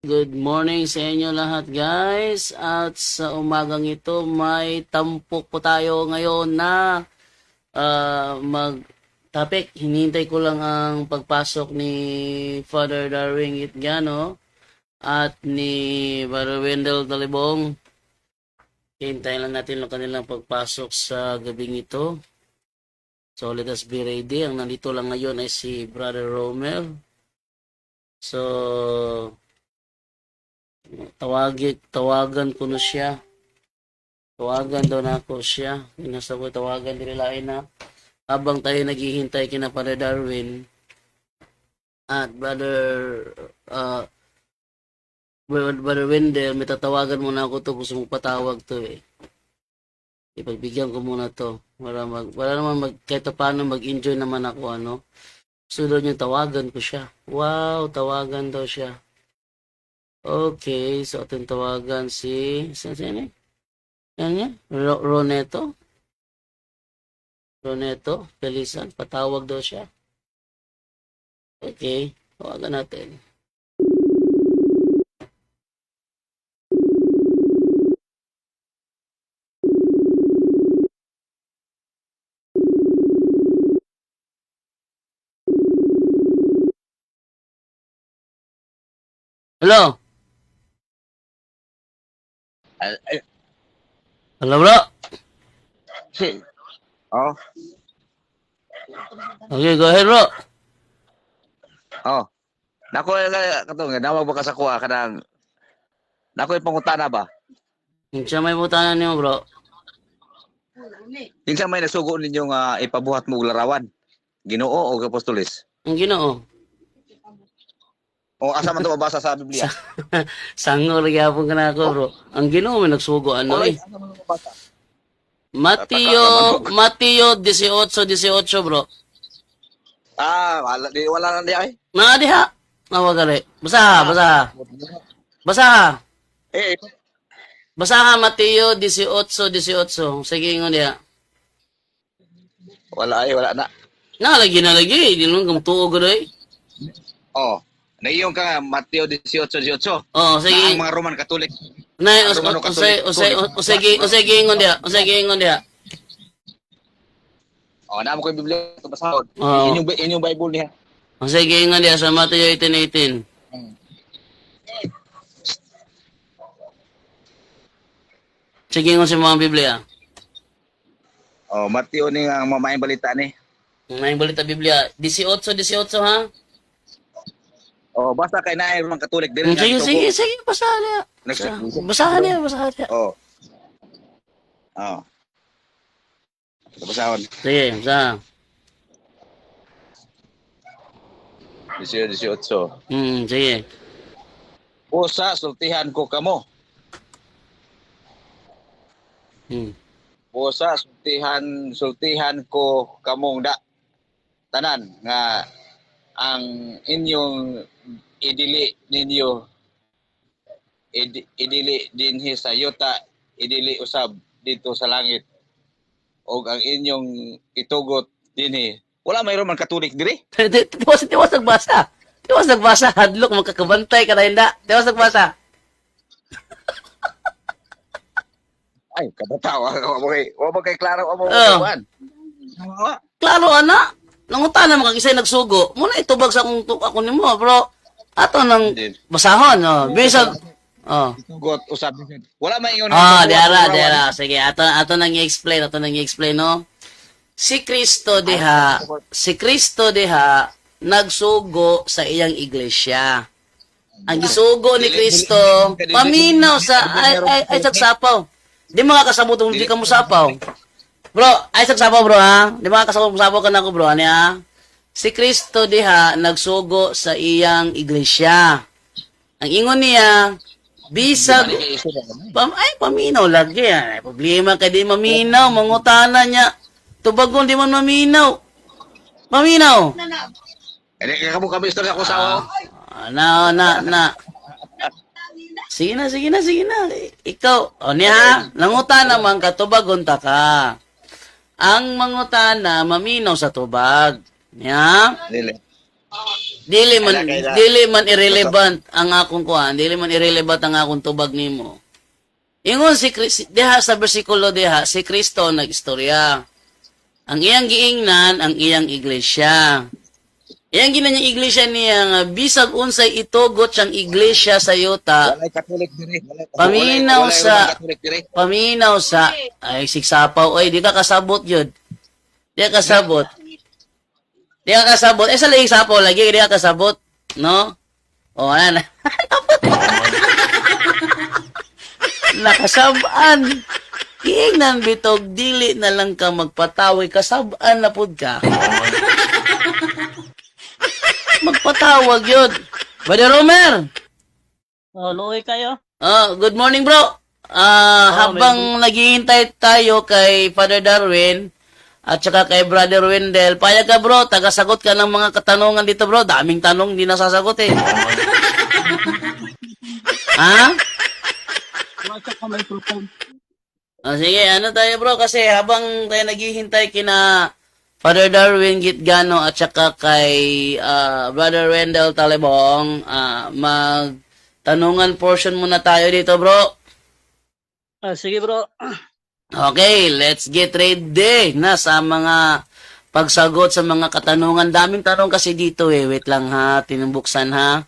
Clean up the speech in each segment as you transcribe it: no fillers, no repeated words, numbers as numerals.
Good morning sa inyo lahat guys. At sa umagang ito may tampok po tayo ngayon na mag-topic. Hinihintay ko lang ang pagpasok ni Father Darwin Itgano at ni Brother Wendell Talibong. Hintayin lang natin ang kanilang pagpasok sa gabing ito. So let us be ready. Ang nandito lang ngayon ay si Brother Romel. So tawagan ko na siya. Tawagan daw na ako siya. Inasa ko tawagan nila na habang tayo naghihintay kina Father Darwin at Brother Wendell, may tatawagan muna ako to. Gusto mong patawag to eh. Ipagbigyan ko muna to. Wala naman kahit paano mag-enjoy naman ako Sunod niya tawagan ko siya. Wow, tawagan daw siya. Okay, so ating tawagan si sino? Yan niya? Roneto? Roneto, Pelisan, patawag daw siya. Okay, tawagan natin. Hello? Hello, bro? Oh. Okay, go ahead, bro. Oh. Nako katong nawag ba ka sa kuha kanang nako pangutana ba? Siya may butanan niyo, bro. Kinsa may nasugo ninyong ipabuhat mo og larawan? Ginoo o apostoles? Ang Ginoo. O asa man to mabasa sa Biblia? Sangol gyapon kana ako, bro. Ang Ginoo may nagsugo eh. Asa man mabasa? Mateo 18:18, bro. Wala na di ay. Mga diha. Nawagari. Basa. Eh, Basaha Mateo 18:18. Sige ingon diha. wala na. Nalagi. Di naman kung tuog rin. Oh. Naiyong ka Mateo 18:18. Oo, sige. Ang mga Roman Catholic. Nay, Romano Catholic. usay ingon diha. Oh, naamo ko yung Biblia ito basahon. Oo. Inyong Bible niya. Sige ingon diha sa Mateo 18:18. Sige ingon sa mga Biblia. Oh, Mateo ni ang mamaayang balita ni. May balita Biblia 18:18 ha. Oh, basta kay naay Roman Catholic diri. Sige, basahan niya. Basahan niya. Oh. Oh. Basahon. Sige, basahan. 18. Sige. Usa sultihan ko kamo. Usa sultihan ko kamong tanan nga ang inyong idili dinhi sa yuta, idili usab dito sa langit. O ang inyong itugot dinhi. Wala may Roman Catholic diri? Tiwas nagbasa. Hadlok, magkakabantay ka na hindi. Tiwas nagbasa. Ay, kabatawa. Wa mo kay klaro mo Oh. kuan. Klaro, ana. Nangutan naman kag isay nagsugo. Muna itubag sa ako nimo, bro. Ato nang basahon, bisag. Itugot usab. Wala may ingon. Diara. Sige, ato nang i-explain, no. Si Kristo diha nagsugo sa iyang iglesia. Ang gisugo ni Kristo paminaw sa ay sagsapaw. Di makakasabot kung di ka musapaw. Bro, ay sagsapaw bro ha. Di makakasabot musapaw ka na ko bro. Ano ha? Si Kristo diha nagsugo sa iyang iglesia. Ang ingon niya, bisag paminaw lagi yan. Problema kay di maminaw, mangutana niya. Tubagon di man maminaw. Edi kami istorya ko sa Na. Sige na. Ikaw, niya, nangutan naman ka, tubagon ta ka. Ang mangutana, maminaw sa tubag. Niya? Dili. Dili man irrelevant ang akong kuan, dili man irrelevant ang akong tubag nimo. Ingon si diha sa bersikulo diha, si Kristo nagistorya. Ang iyang giingnan ang iyang iglesia. Iyang ginanyang iglesia niya nga bisag unsay itugot siyang iglesia sa yuta, Walay Katolik diri. Paminaw Walay sa- Roman Katolik diri. paminaw sa ay sigsapaw oy di ka kasabot yun. Di ka kasabot. Di ka kasabot. Sa lagi sapaw lagi di ka kasabot, no? O ana. Nakasabaan. Giingnan bitog dili na lang ka magpatawoy kasabaan na pud ka. Magpatawag yun. Brother Romer. Oh, luoy kayo. Good morning, bro. Habang naghihintay tayo kay Father Darwin at saka kay Brother Wendell, payag ka, bro. Tagasagot ka ng mga katanungan dito, bro. Daming tanong, hindi nasasagot eh. Ha? Wala ka microphone. Sige, ano tayo, bro? Kasi habang tayo naghihintay kina Father Darwin Gitgano at saka kay Brother Wendell Talibong, magtanungan portion muna tayo dito, bro. Sige bro. Okay, let's get ready na sa mga pagsagot sa mga katanungan. Daming tanong kasi dito eh. Wait lang ha, tinubuksan ha.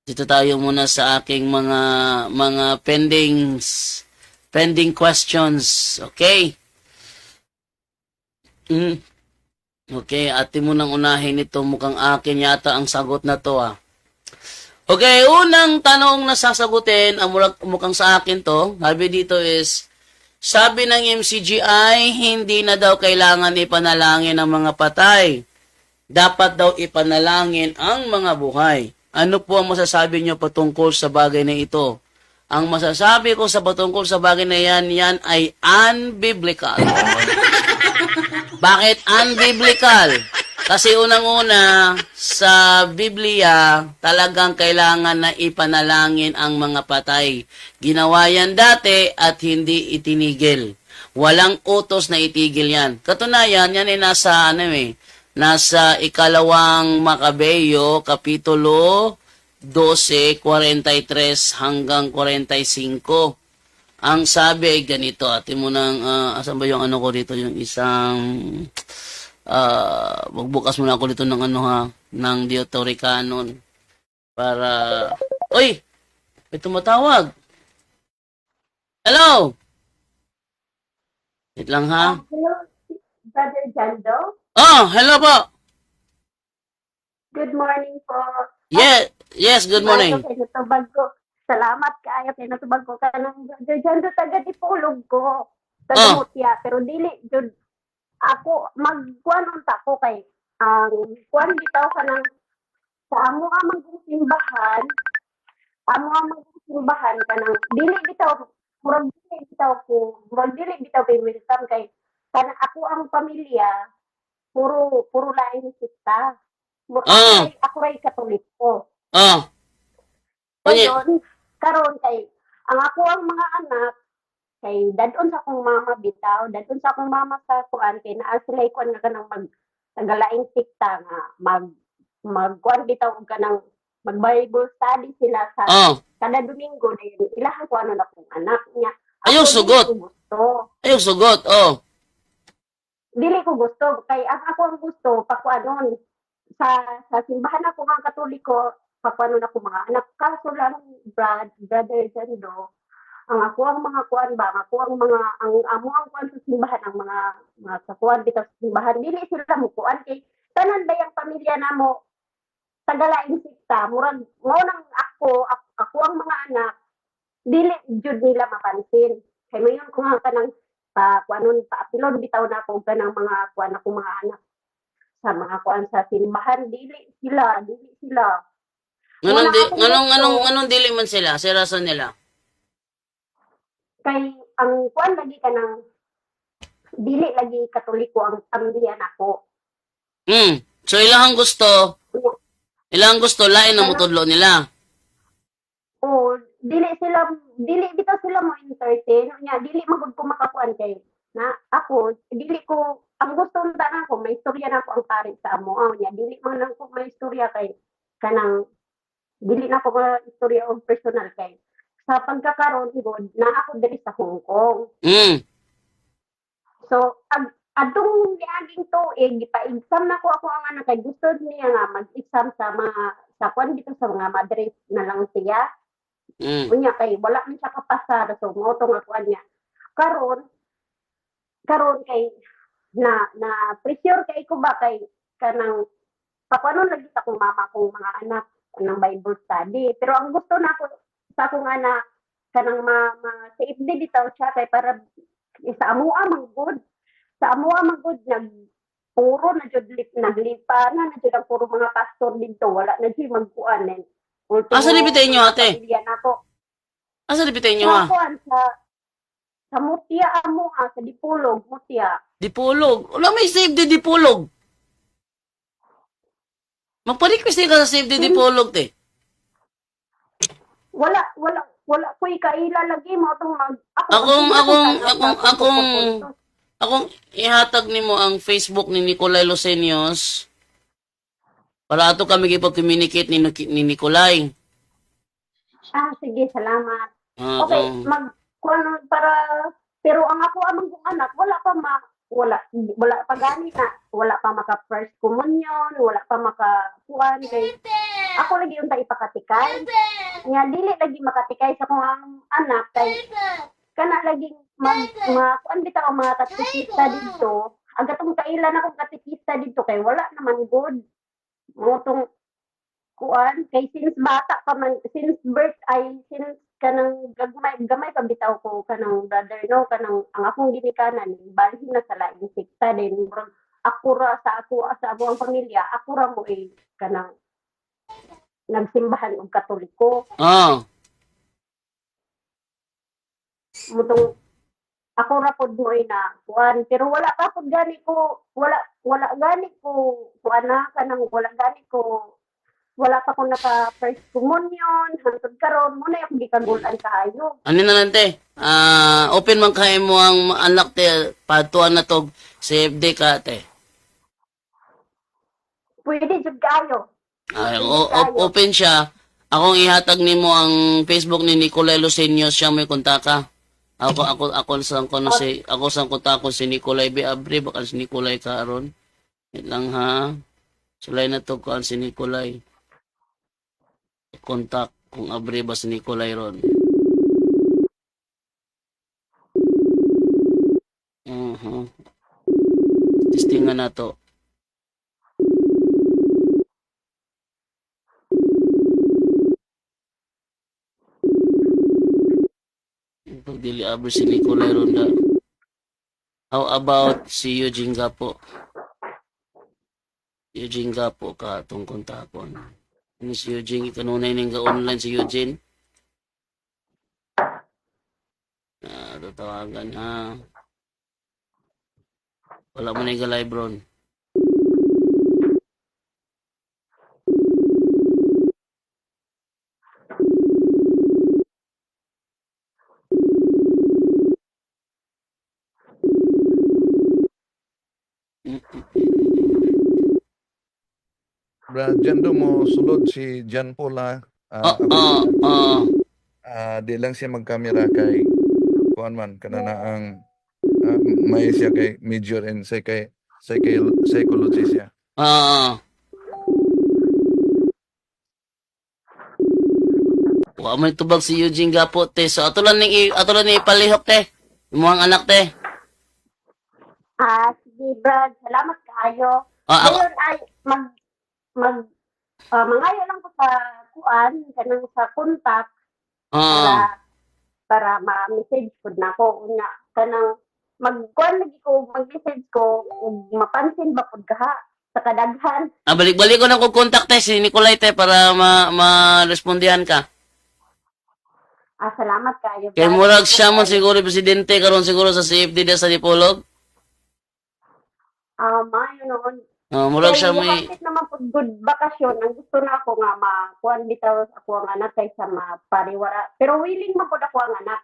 Dito tayo muna sa aking mga pending questions. Okay? Okay, ate mo nang unahin ito. Mukhang akin yata ang sagot na to ah. Okay, unang tanong na sasagutin, mukhang sa akin to. Sabi dito is, sabi ng MCGI, hindi na daw kailangan ipanalangin ang mga patay. Dapat daw ipanalangin ang mga buhay. Ano po ang masasabi nyo patungkol sa bagay na ito? Ang masasabi ko sa patungkol sa bagay na yan ay unbiblical. Bakit unbiblical? Kasi unang-una, sa Biblia, talagang kailangan na ipanalangin ang mga patay. Ginawa yan dati at hindi itinigil. Walang utos na itigil yan. Katunayan, yan ay nasa ikalawang Makabeyo, Kapitulo 12, 43 hanggang 45. Ang sabi ay ganito, atin mo nang, asan ba yung ano ko dito, yung isang, magbukas muna ako dito ng ng Deuterocanon, para, oy, may tumatawag. Hello? Wait lang ha. Hello, Brother Jando. Oh, hello po. Good morning po. Yes, good morning. Kay natubag ko. Salamat kaayo kay natubag ko ka ng Brother Jando taga Dipolog ko. Taga Mutya. Pero dili jud ako magkuan unta ko kay ang kuan bitaw ka ng sa amo amang simbahan. Amo amang simbahan ka ng dili bitaw murag dili bitaw kay welcome kay kana ako ang pamilya puro lain kita. Ako ray Katoliko. Ngayon, karon kay ang ako ang mga anak kay dadon sa akong mama bitaw, dadon sa akong mama sa kuan kay naa sila kuan nga kanang tagalaing sikta nga magkuan bitaw og kanang mag-Bible study sila sa kada Domingo na yun. Ilahan ko ano na kong anak niya. Ayaw sugot. Dili ko gusto. Kay ako ang gusto, pakuanon. Sa simbahan ako mga Katoliko, pakuanon ako mga anak. Kaso lang, Brother Jando, ang ako ang mga kuan ba, ang amo ang kuan sa simbahan, ang mga kakuan dito sa simbahan, dili sila mo kuan kay tanan ba yung pamilya namo tagalaing sikta, murag mo nang ako ang mga anak, dili jud nila mapansin. Kay mayon ko nga kanang kuanon paapilon bitaw na ako kanang mga kuan ako mga anak sa mga kuan sa simbahan, dili sila. Anong dili man sila? Sa rason nila? Kay ang kuan lagi kanang dili lagi Katoliko ang pamilya nako. So ilang gusto lain ang mutudlo nila. O dili bitaw sila mo entertain nya dili magud ko makakuan kay na ako dili ko ang gusto na ako may istorya na ako ang pare sa amo niya dili man lang ko may istorya kay kanang dili na ko mga istorya o personal kay sa pagkakaroon gud na ako diri sa Hong Kong. Mm. So adtong niaging tuig gipa-exam na ko ako ang anak kay gusto niya nga mag-exam sa mga sa kwan dito sa mga madres na lang siya. Mm. Unya kay wala man siya kapasar so mo tong ako niya. Karon kay na pressure kay ko ba kay kanang paano lagi sa akong mama kong mga anak ng Bible study. Pero ang gusto na ko sa akong anak kanang safe di bitaw siya kay para sa amua manggod. Sa amua manggod puro na jud naglipa na jud ang puro mga pastor dito wala na jud magkuan eh. Asa ni bitay nyo, ate? Pamilya nako. Asa di bitay nyo, Sa ha? kuan sa Mutia amo sa Dipulog, Mutia. Dipulog. Wala may save di Dipulog. Magpa-request ka sa save di Dipulog, te. Wala ko'y kaila lagi mo itong Akong ihatag nimo ang Facebook ni Nicolay Lucenios para ato kami gipag-communicate ni Nicolay. sige, salamat. Ah, Okay, kung- pero ang ako amang kong anak, wala pa gani na, wala pa maka first communion, wala pa maka kuan kay ako lagi unta ipakatikay. Nga dili lagi makatikay sa kong anak kay kana laging kuan bitaw ang mga katikista dito. Agatong kailan akong katikista dito kay wala naman good. Mo tong kuan kay since bata pa man since birth ay since kanang gamay pa bitaw ko kanang brother no kanang ang akong ginikanan balhin na sa laing sikta din murag ako ra sa ako ang pamilya ako ra mo kanang nagsimbahan og Katoliko Ah. mutong ako ra pod mo na kuan pero wala gani ko kuan na kanang wala pa ko naka first communion hangtod karon mo na yung gikagulan kaayo. Ano na lang, te? Open man kayo mo ang anak, te. Patuan na to. CFD ka, te. Pwede jud kaayo. Open siya. Akong ihatag nimo ang Facebook ni Nicolay Lucenios, siya may kontaka. Ako sang kono si ako sang kontakon si Nicolay Abre baka si Nicolay karon. Wait lang ha. Sulay na to ko si Nicolay. Kontak kung Abre ba si Nicolay ron. Testingan na to. Pag dili Abre si Nicolay ron da. How about si Eugene Gapo? Eugene Gapo ka itong kontakon. Ano si Eugene? Kanunay nang ga-online si Eugene? Tatawagan ha. Wala mo na yung live ron. Dyan do mo sulod si Jan Paula. Di lang siya magkamera kay kuan man kanana ang may siya kay major in psychology siya. Wa man tubag si Eugene Gapo te. So ato lang ni ipalihok te. Imuhang anak te. Sige Brad, salamat kaayo. Ako, Ngayon ay mangayo lang ko sa kuan kanang sa kontak para ma-message ko na ko unya kanang magkuan lagi ko mag-message ko ug mapansin ba pud kaha sa kadaghan. balik-balik ko na kung contact te si Nicolay te para ma-respondihan ka. Salamat kayo. Kay murag siya man siguro presidente karon siguro sa CFD sa Dipolog. Mayo noon. Murag siya may Kahit naman po good bakasyon, ang gusto na ako nga makuan bitaw ako ang anak kaysa mapariwara. Pero willing man po ako ang anak.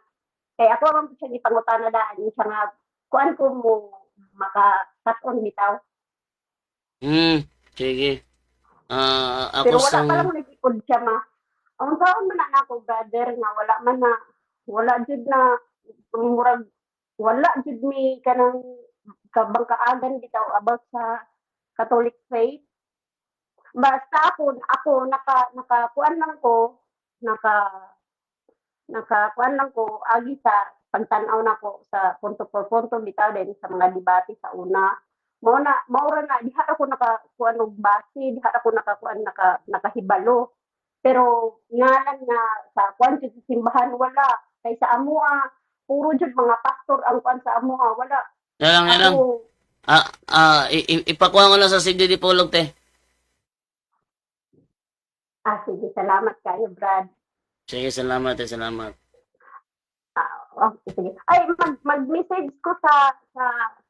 Kaya ako man po siya gipangutana daan siya nga kuan ko mo maka-cut-on bitaw. Sige. Ako Pero wala sang... pa lang nagipod siya ma. Ang taon man na ako, brother, nga wala jud na, murag, wala jud mi kanang kabangkaagan bitaw about sa Catholic faith. Basta ako nakakuan lang ko, nakakuan lang ko agi sa pagtanaw na ko sa punto por punto bitaw din sa mga debate sa una. Maura na diha ako nakakuan og base, diha ako nakahibalo. Pero ngalan nga sa kuan jud sa simbahan wala, kay sa amoa puro jud mga pastor ang kuan sa amoa wala. Yan lang. Ako, Ipakuha ko lang sa Sigdi di Pulog, te. sige, salamat kayo, Brad. Sige, salamat, te. Salamat. Okay, sige. Ay, mag-message ko sa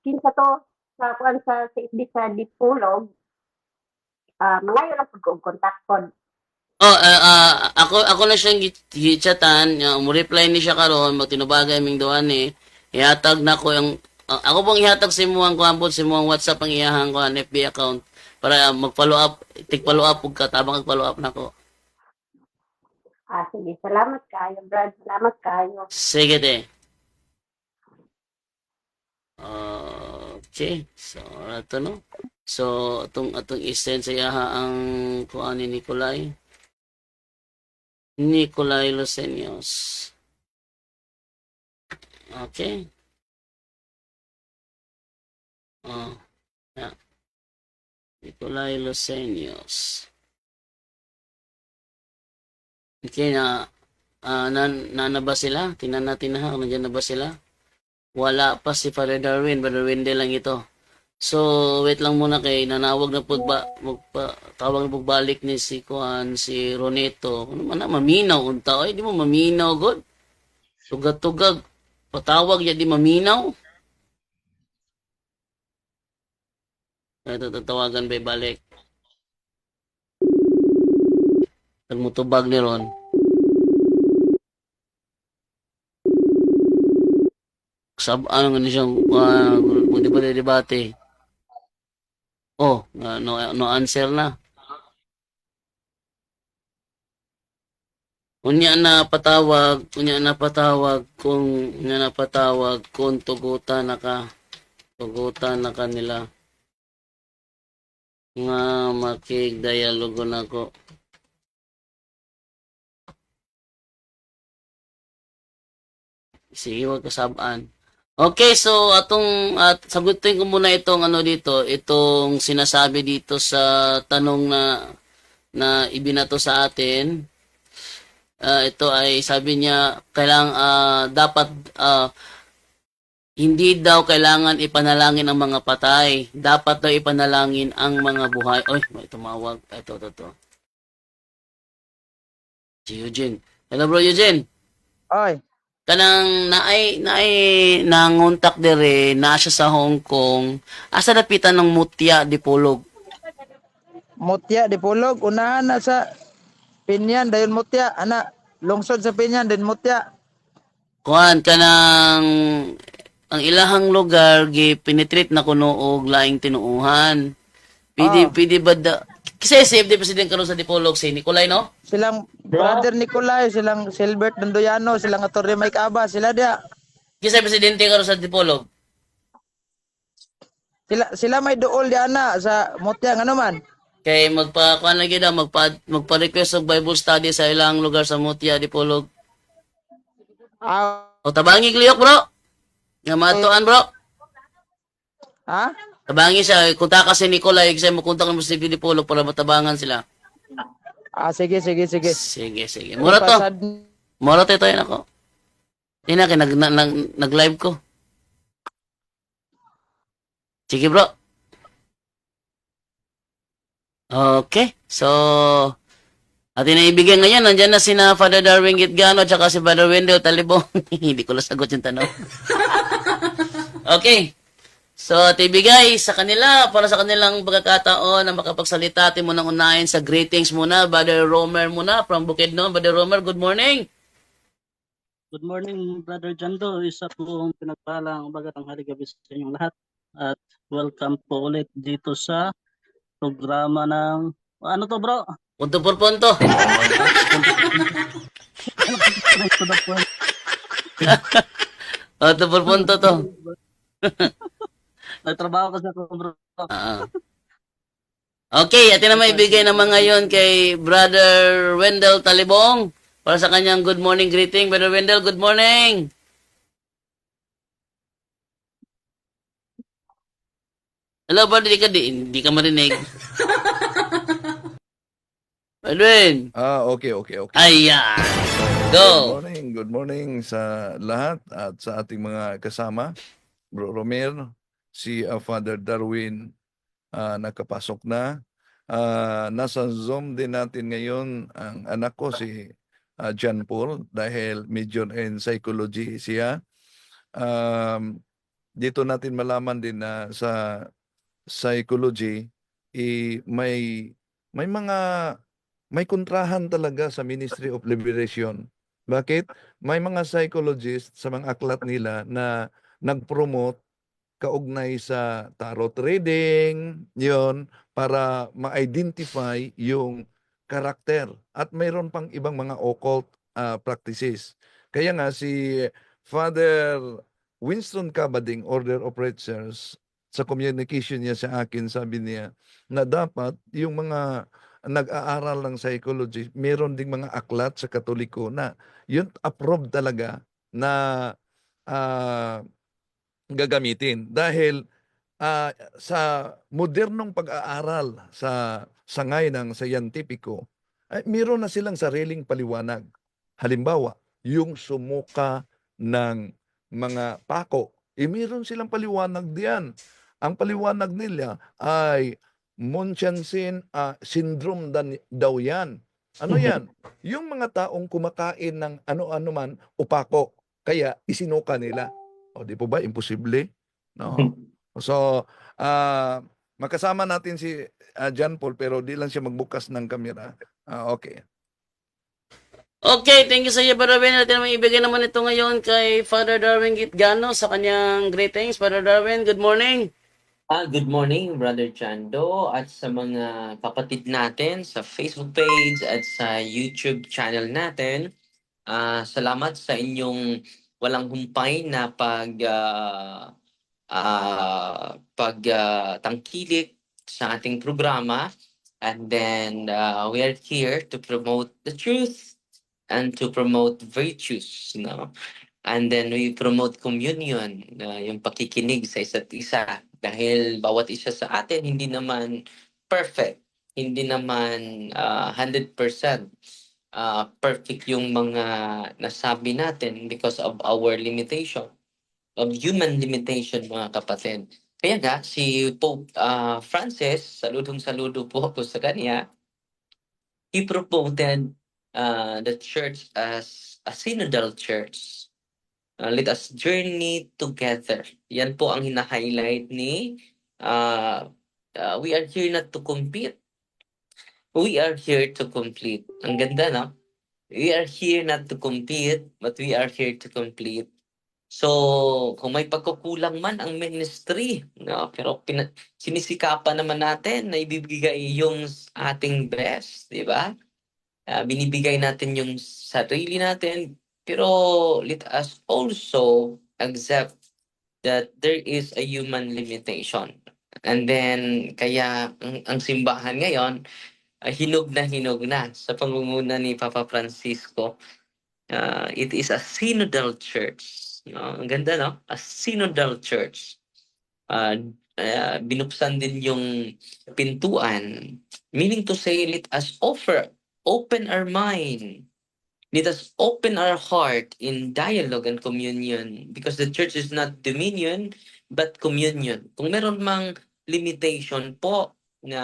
kinsa to, sa kuan sa FB sa Dipulog. Mga yun lang ko contact ko. Ako na siyang gichatan, mo-reply ni siya karon, magtinubagay ming duan ni. Ihatag na ko yung ako pong ihatag sa imo ang kuambot sa imo ang WhatsApp ang iyahang ko FB account para mag-follow up, tig-follow up ug katabang mag-follow up nako. Sige. Salamat kayo, Brad. Salamat kayo. Sige, te. Okay. So, ato no. So, atong isend sa iyaha ang kuan ni Nicolay Lucenios. Okay. Yeah. Nicolay Lucenios. Okay na, na ba sila? Tingnan natin na ha, nandiyan na ba sila? Wala pa si Father Darwin, Brother Wendell lang ito. So, wait lang muna kay nanawag na po tawag na po balik ni si Roneto. Ano man na, maminaw unta. Ay, di mo maminaw, God. Tugag-tugag. Patawag ya di maminaw. Ito, tatawagan ba balik? Nagmutubag ni Ron. Ano nga siyang debate. No answer na. Unya na patawag kung tugutan na kanila. Nga makig-dialogo na ko. Sige, wag kasabaan. Okay, so sagutin ko muna itong itong sinasabi dito sa tanong na ibinato sa atin. Ito ay sabi niya dapat hindi daw kailangan ipanalangin ang mga patay. Dapat daw ipanalangin ang mga buhay. Oy, may tumawag. Ito. Si Eugene. Hello, bro Eugene. Oy, Kanang nanguntak dire na siya sa Hong Kong. Asa dapitan ng Mutya di Pulog. Mutya di Pulog, unahan na sa Pinyan dayon Mutya, ana lungsod sa Pinyan din Mutya. Kuan kanang ang ilahang lugar penetrate na kuno og laing tinuuhan. Pwede ba kasi CFD President karon sa Dipolog si Nicolay, no? Silang Brother Nicolay, silang Silbert Dandoyano, silang Atty. Mike Aba, sila dia. Kasi Presidente karon sa Dipolog. Sila may duol di ana sa Mutya ngano man. Kay magpa-kuan lagi daw magpa-request og Bible study sa ilang lugar sa Mutya Dipolog. O tabangi gliyok, bro. Nga matuan, bro. Ha? Tabangi siya, kunta ka si Nicolay, kasi makunta ka mo si Dipolog para matabangan sila. Sige. Sige. Mura to yun ako. Tina, nag-live ko. Sige, bro. Okay. So, atin na ibigay ngayon. Nandiyan na sina Father Darwin Gitgano at saka si Father Wendell Talibong. Hindi ko lang sagot yung tanong. Okay. So, ibigay sa kanila, para sa kanilang pagkakataon na makapagsalita, atin munang unahin sa greetings muna. Brother Romer muna from Bukidnon. Brother Romer, good morning. Good morning, Brother Jando. Isa pong pinagpalang bagat ang haligabi sa inyong lahat. At welcome po ulit dito sa programa ng... Ano to, bro? Punto por punto. Straight to the point. Punto por punto to. Nagtrabaho kasi ako, bro. Ah. Okay, atin na maibigay naman ngayon kay Brother Wendell Talibong para sa kanyang good morning greeting. Brother Wendell, good morning. Hello, brother, di ka marinig. Edwin. Okay. Ayan. Good Go. good morning sa lahat at sa ating mga kasama. Bro Romero, si Father Darwin nakapasok na. Nasa Zoom din natin ngayon ang anak ko si John Paul dahil major in psychology siya. Dito natin malaman din na sa psychology may kontrahan talaga sa Ministry of Liberation. Bakit? May mga psychologists sa mga aklat nila na nag-promote kaugnay sa tarot reading, yon para ma-identify yung karakter. At mayroon pang ibang mga occult practices. Kaya nga si Father Winston Cabading, Order of Preachers, sa communication niya sa akin, sabi niya na dapat yung mga nag-aaral ng psychology, meron ding mga aklat sa Katoliko na yun approved talaga na gagamitin. Dahil sa modernong pag-aaral sa sangay ng scientifico, ay meron na silang sariling paliwanag. Halimbawa, yung sumuka ng mga pako, meron silang paliwanag diyan. Ang paliwanag nila ay Munchausen syndrome daw yan. Ano yan? Yung mga taong kumakain ng ano-ano man, upako, kaya isinuka nila. O di po ba? Imposible. No? So, makasama natin si John Paul pero di lang siya magbukas ng kamera. Okay. Okay, thank you sa iyo, Brother Wendell. Atin naman ibigay naman ito ngayon kay Father Darwin Gitgano sa kanyang greetings. Father Darwin, good morning. Good morning, Brother Chando, at sa mga kapatid natin sa Facebook page at sa YouTube channel natin. Salamat sa inyong walang humpay na pagtangkilik sa ating programa. And then we are here to promote the truth and to promote virtues, no? And then we promote communion, yung pakikinig sa isa't isa. Dahil bawat isa sa atin hindi naman perfect, hindi naman 100% perfect yung mga nasabi natin because of our limitation, of human limitation, mga kapatid. Kaya nga, si Pope Francis, saludong-saludo po ako sa kanya, he promoted the church as a synodal church. Let us journey together. Yan po ang hina-highlight ni we are here not to compete. We are here to complete. Ang ganda, no? We are here not to compete, but we are here to complete. So, kung may pagkukulang man ang ministry, no? Pero sinisikapan naman natin na ibibigay yung ating best, di ba? Binibigay natin yung sarili natin, pero let us also accept that there is a human limitation. And then, kaya ang simbahan ngayon, hinog na sa pangunguna ni Papa Francisco. It is a synodal church. No? Ang ganda, no? A synodal church. Binuksan din yung pintuan. Meaning to say, let us open our mind. Let us open our heart in dialogue and communion because the church is not dominion but communion. Kung meron mang limitation po na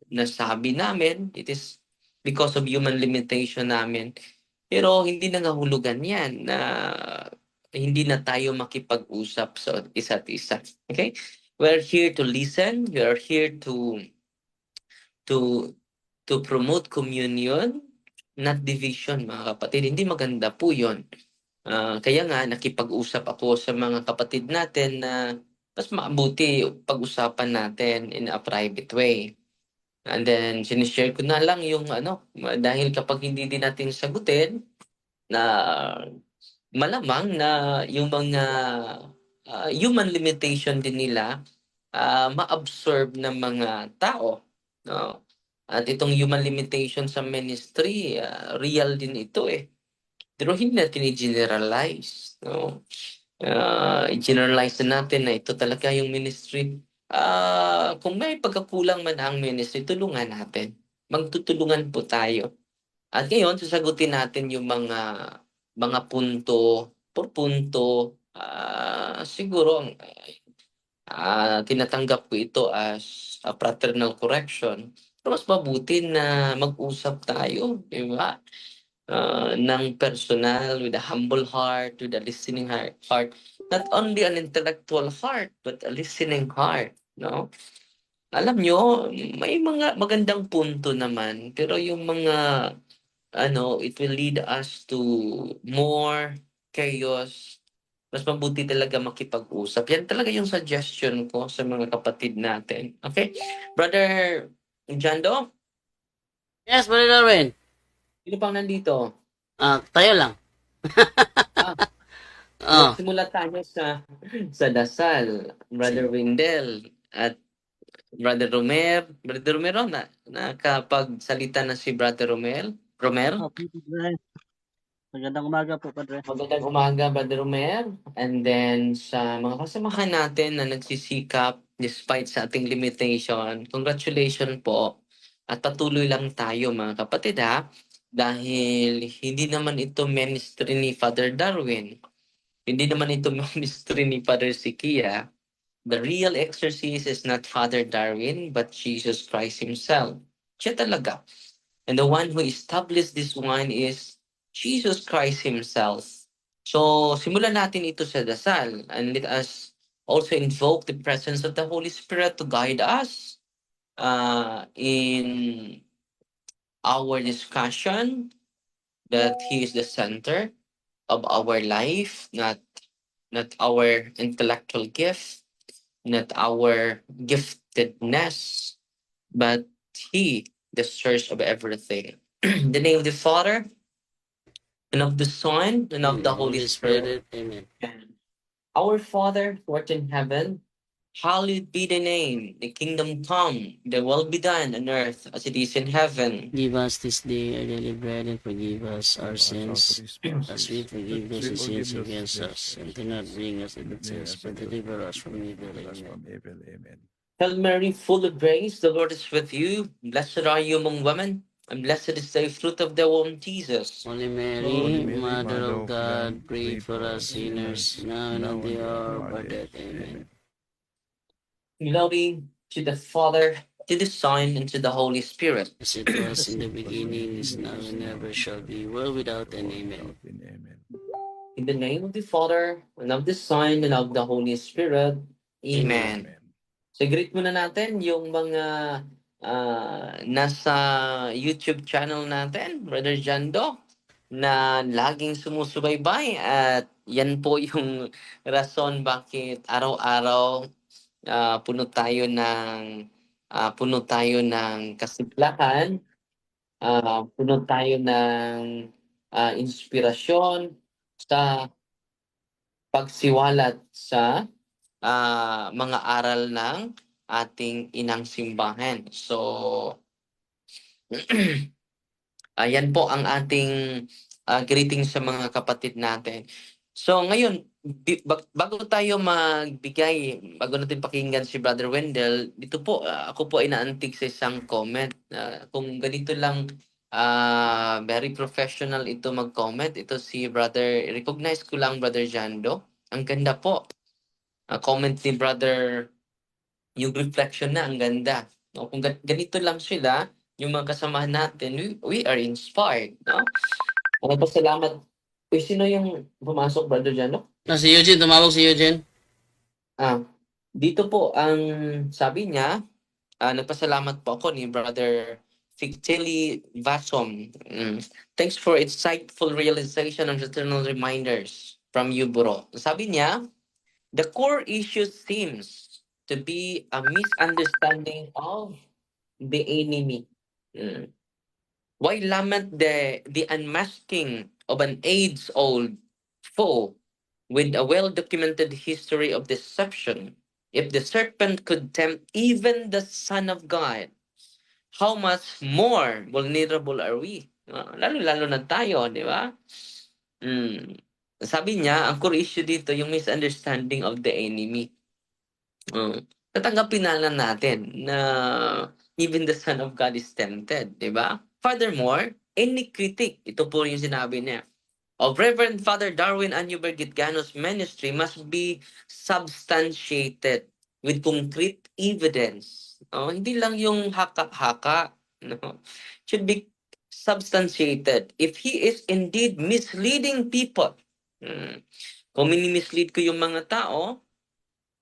nasabi namin, it is because of human limitation namin. Pero hindi nangahulugan yan na hindi na tayo makipag-usap sa isa't isa. Okay? We're here to listen. We are here to promote communion. not division, mga kapatid. Hindi maganda po yun. Kaya nga, nakipag-usap ako sa mga kapatid natin na mas mabuti pag-usapan natin in a private way. And then, sinishare ko na lang yung dahil kapag hindi din natin sagutin, na malamang na yung mga human limitation din nila ma-absorb ng mga tao. No? At itong human limitation sa ministry, real din ito eh. Pero hindi natin i-generalize. No? I-generalize na natin na ito talaga yung ministry. Kung may pagkakulang man ang ministry, tulungan natin. Magtutulungan po tayo. At ngayon, sasagutin natin yung mga punto por punto. Siguro, tinatanggap ko ito as a fraternal correction. Pero mas mabuti na mag-usap tayo, di ba? Ng personal, with a humble heart, with a listening heart. Not only an intellectual heart, but a listening heart. No? Alam nyo, may mga magandang punto naman, pero yung mga it will lead us to more chaos. Mas mabuti talaga makipag-usap. Yan talaga yung suggestion ko sa mga kapatid natin. Okay? Brother Jando, Yes, Brother Darwin. sino pang nandito? Tayo lang. Magsimula tayo sa dasal. Brother Windel at Brother Romer. Brother Romero, nakapagsalita na si Brother Romer. Okay, Padre. Magandang umaga po, Padre. Magandang umaga, Brother Romer. And then sa mga kasamahan natin na nagsisikap despite sa ating limitation, congratulations po. At patuloy lang tayo mga kapatid ha. Dahil hindi naman ito ministry ni Father Darwin. Hindi naman ito ministry ni Father Sikia. The real exorcist is not Father Darwin, but Jesus Christ himself. Siya talaga. And the one who established this one is Jesus Christ himself. So, simulan natin ito sa dasal. And let us also invoke the presence of the Holy Spirit to guide us in our discussion, that He is the center of our life, not our intellectual gift, not our giftedness, but He, the source of everything. In the name of the Father, and of the Son, and of the Holy Spirit. Amen. Our Father, who art in heaven, hallowed be thy name. The kingdom come, thy will be done on earth as it is in heaven. Give us this day our daily bread, and forgive us our sins, as we forgive those who sin against us. And do not bring us into temptation, but deliver us from evil. Amen. Hail Mary, full of grace, the Lord is with you. Blessed are you among women, and blessed is the fruit of thy womb, Jesus. Holy Mary, Mother of God, pray for us sinners, now and at the hour of our death. Amen. Glory to the Father, to the Son, and to the Holy Spirit. As it was in the beginning, is now, and ever shall be, world without end. Amen. In the name of the Father, and of the Son, and of the Holy Spirit. Amen. So, greet muna natin yung mga nasa YouTube channel natin, Brother Jando, na laging sumusubaybay. At yan po yung rason bakit araw-araw puno tayo ng kasiplahan, puno tayo ng inspirasyon sa pagsiwalat sa mga aral ng ating inang simbahan. So, ayan po ang ating greeting sa mga kapatid natin. So, ngayon, bago tayo magbigay, bago natin pakinggan si Brother Wendell, dito po, ako po ay naantig sa isang comment. Kung ganito lang, very professional ito mag-comment. Ito si Brother, recognize ko lang Brother Jando. Ang ganda po. Comment ni Brother, yung reflection na, ang ganda. No? Kung ganito lang sila, yung mga kasamahan natin, we are inspired. No? Salamat. Uy, sino yung pumasok, Brother Jano? Si Eugene, tumawag si Eugene. Dito po, ang sabi niya, nagpasalamat po ako ni Brother Fictili Vasom. Thanks for insightful realization and eternal reminders from you, bro. Sabi niya, the core issue seems to be a misunderstanding of the enemy. Mm. Why lament the unmasking of an age-old foe with a well-documented history of deception? If the serpent could tempt even the Son of God, how much more vulnerable are we? Lalo-lalo na tayo, di ba? Mm. Sabi niya, ang core issue dito, yung misunderstanding of the enemy. Tatanggapin na lang natin na even the Son of God is tempted, di ba? Furthermore, any critic, ito po yung sinabi niya, of Reverend Father Darwin Anuber Gitgano's ministry must be substantiated with concrete evidence. Hindi lang yung haka-haka. No? Should be substantiated. If he is indeed misleading people, kung mini-mislead ko yung mga tao,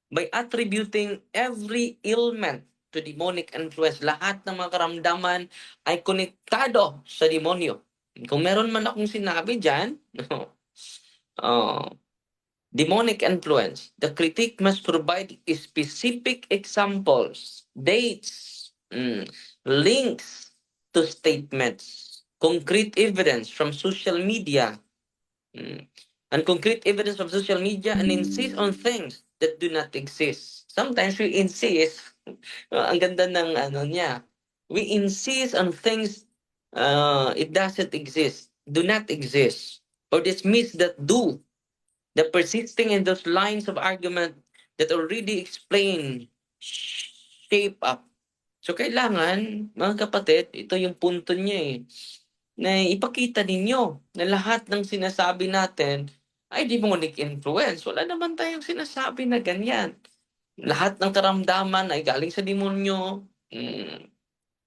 by attributing every ailment to demonic influence, lahat ng mga karamdaman ay konektado sa demonyo. Kung meron man akong sinabi dyan, demonic influence, the critic must provide specific examples, dates, links to statements, concrete evidence from social media, and concrete evidence from social media, and insist on things that do not exist. Sometimes we insist, ang ganda ng ano niya, we insist on things it doesn't exist, do not exist, or dismiss that do. The persisting in those lines of argument that already explain, shape up. So kailangan, mga kapatid, ito yung punto niya na ipakita ninyo na lahat ng sinasabi natin ay demonic influence. Wala naman tayong sinasabi na ganyan. Lahat ng karamdaman ay galing sa demonyo.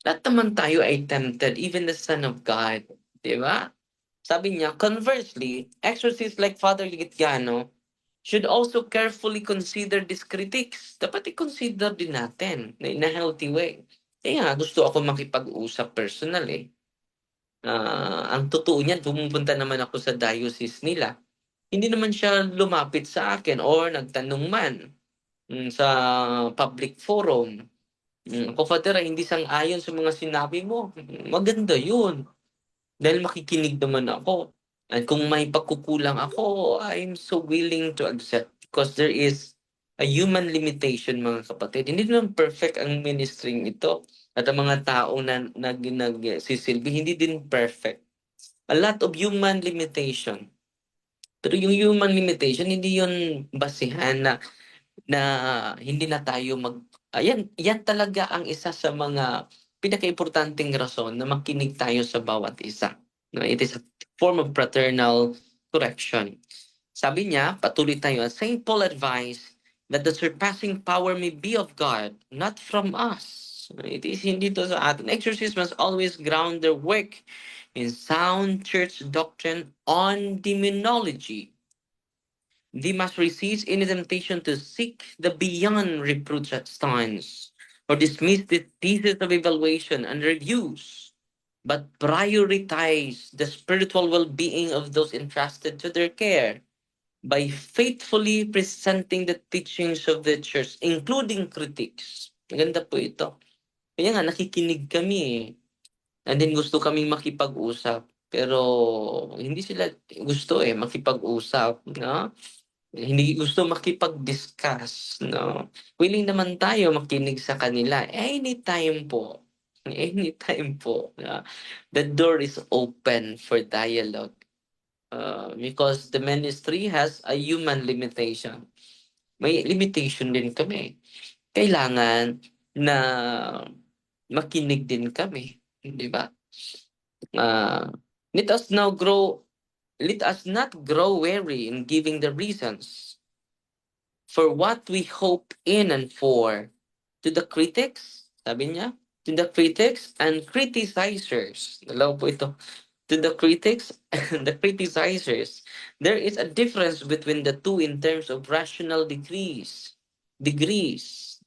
Lahat naman tayo ay tempted, even the Son of God. Di ba? Sabi niya, conversely, exorcists like Father Gitgano should also carefully consider these critics. Dapat i-consider din natin in a healthy way. Kaya gusto ako makipag-usap personal ang totoo niyan, pumupunta naman ako sa diocese nila. Hindi naman siya lumapit sa akin or nagtanong man sa public forum. Ako, Father, hindi sang-ayon sa mga sinabi mo. Maganda yun. Dahil makikinig naman ako. At kung may pagkukulang ako, I'm so willing to accept because there is a human limitation, mga kapatid. Hindi naman perfect ang ministering ito. At ang mga tao na nagsisilbi, hindi din perfect. A lot of human limitation. Pero yung human limitation, hindi yun basihan na hindi na tayo yan talaga ang isa sa mga pinaka-importanting rason na makinig tayo sa bawat isa. No, it is a form of fraternal correction. Sabi niya, patuloy tayo, St. Paul advised that the surpassing power may be of God, not from us. It is hindi to sa atin. Exorcists must always ground their work in sound church doctrine on demonology. They must resist any temptation to seek the beyond reproach stance or dismiss the thesis of evaluation and reviews, but prioritize the spiritual well-being of those entrusted to their care by faithfully presenting the teachings of the church, including critics. Maganda po ito. Kaya nga, nakikinig kami And then gusto kaming makipag-usap. Pero hindi sila gusto makipag-usap. No? Hindi gusto makipag-discuss. No? Willing naman tayo makinig sa kanila. Anytime po. Anytime po. The door is open for dialogue. Because the ministry has a human limitation. May limitation din kami. Kailangan na makinig din kami. Di ba? Let us not grow weary in giving the reasons for what we hope in and for to the critics, sabi niya, to the critics and criticizers. Dalawa po ito. To the critics and the criticizers, there is a difference between the two in terms of rational degrees.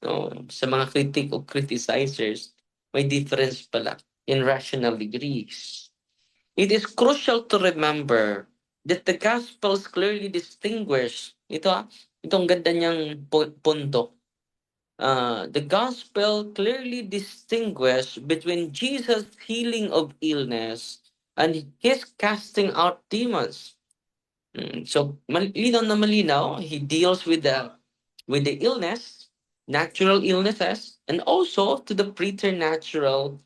No? Sa mga critic o criticizers, may difference pala. in rational degrees. It is crucial to remember that the Gospels clearly distinguish, itong ganda niyang punto. The Gospel clearly distinguish between Jesus' healing of illness and his casting out demons. So malinaw na malinaw, he deals with the illness, natural illnesses, and also to the preternatural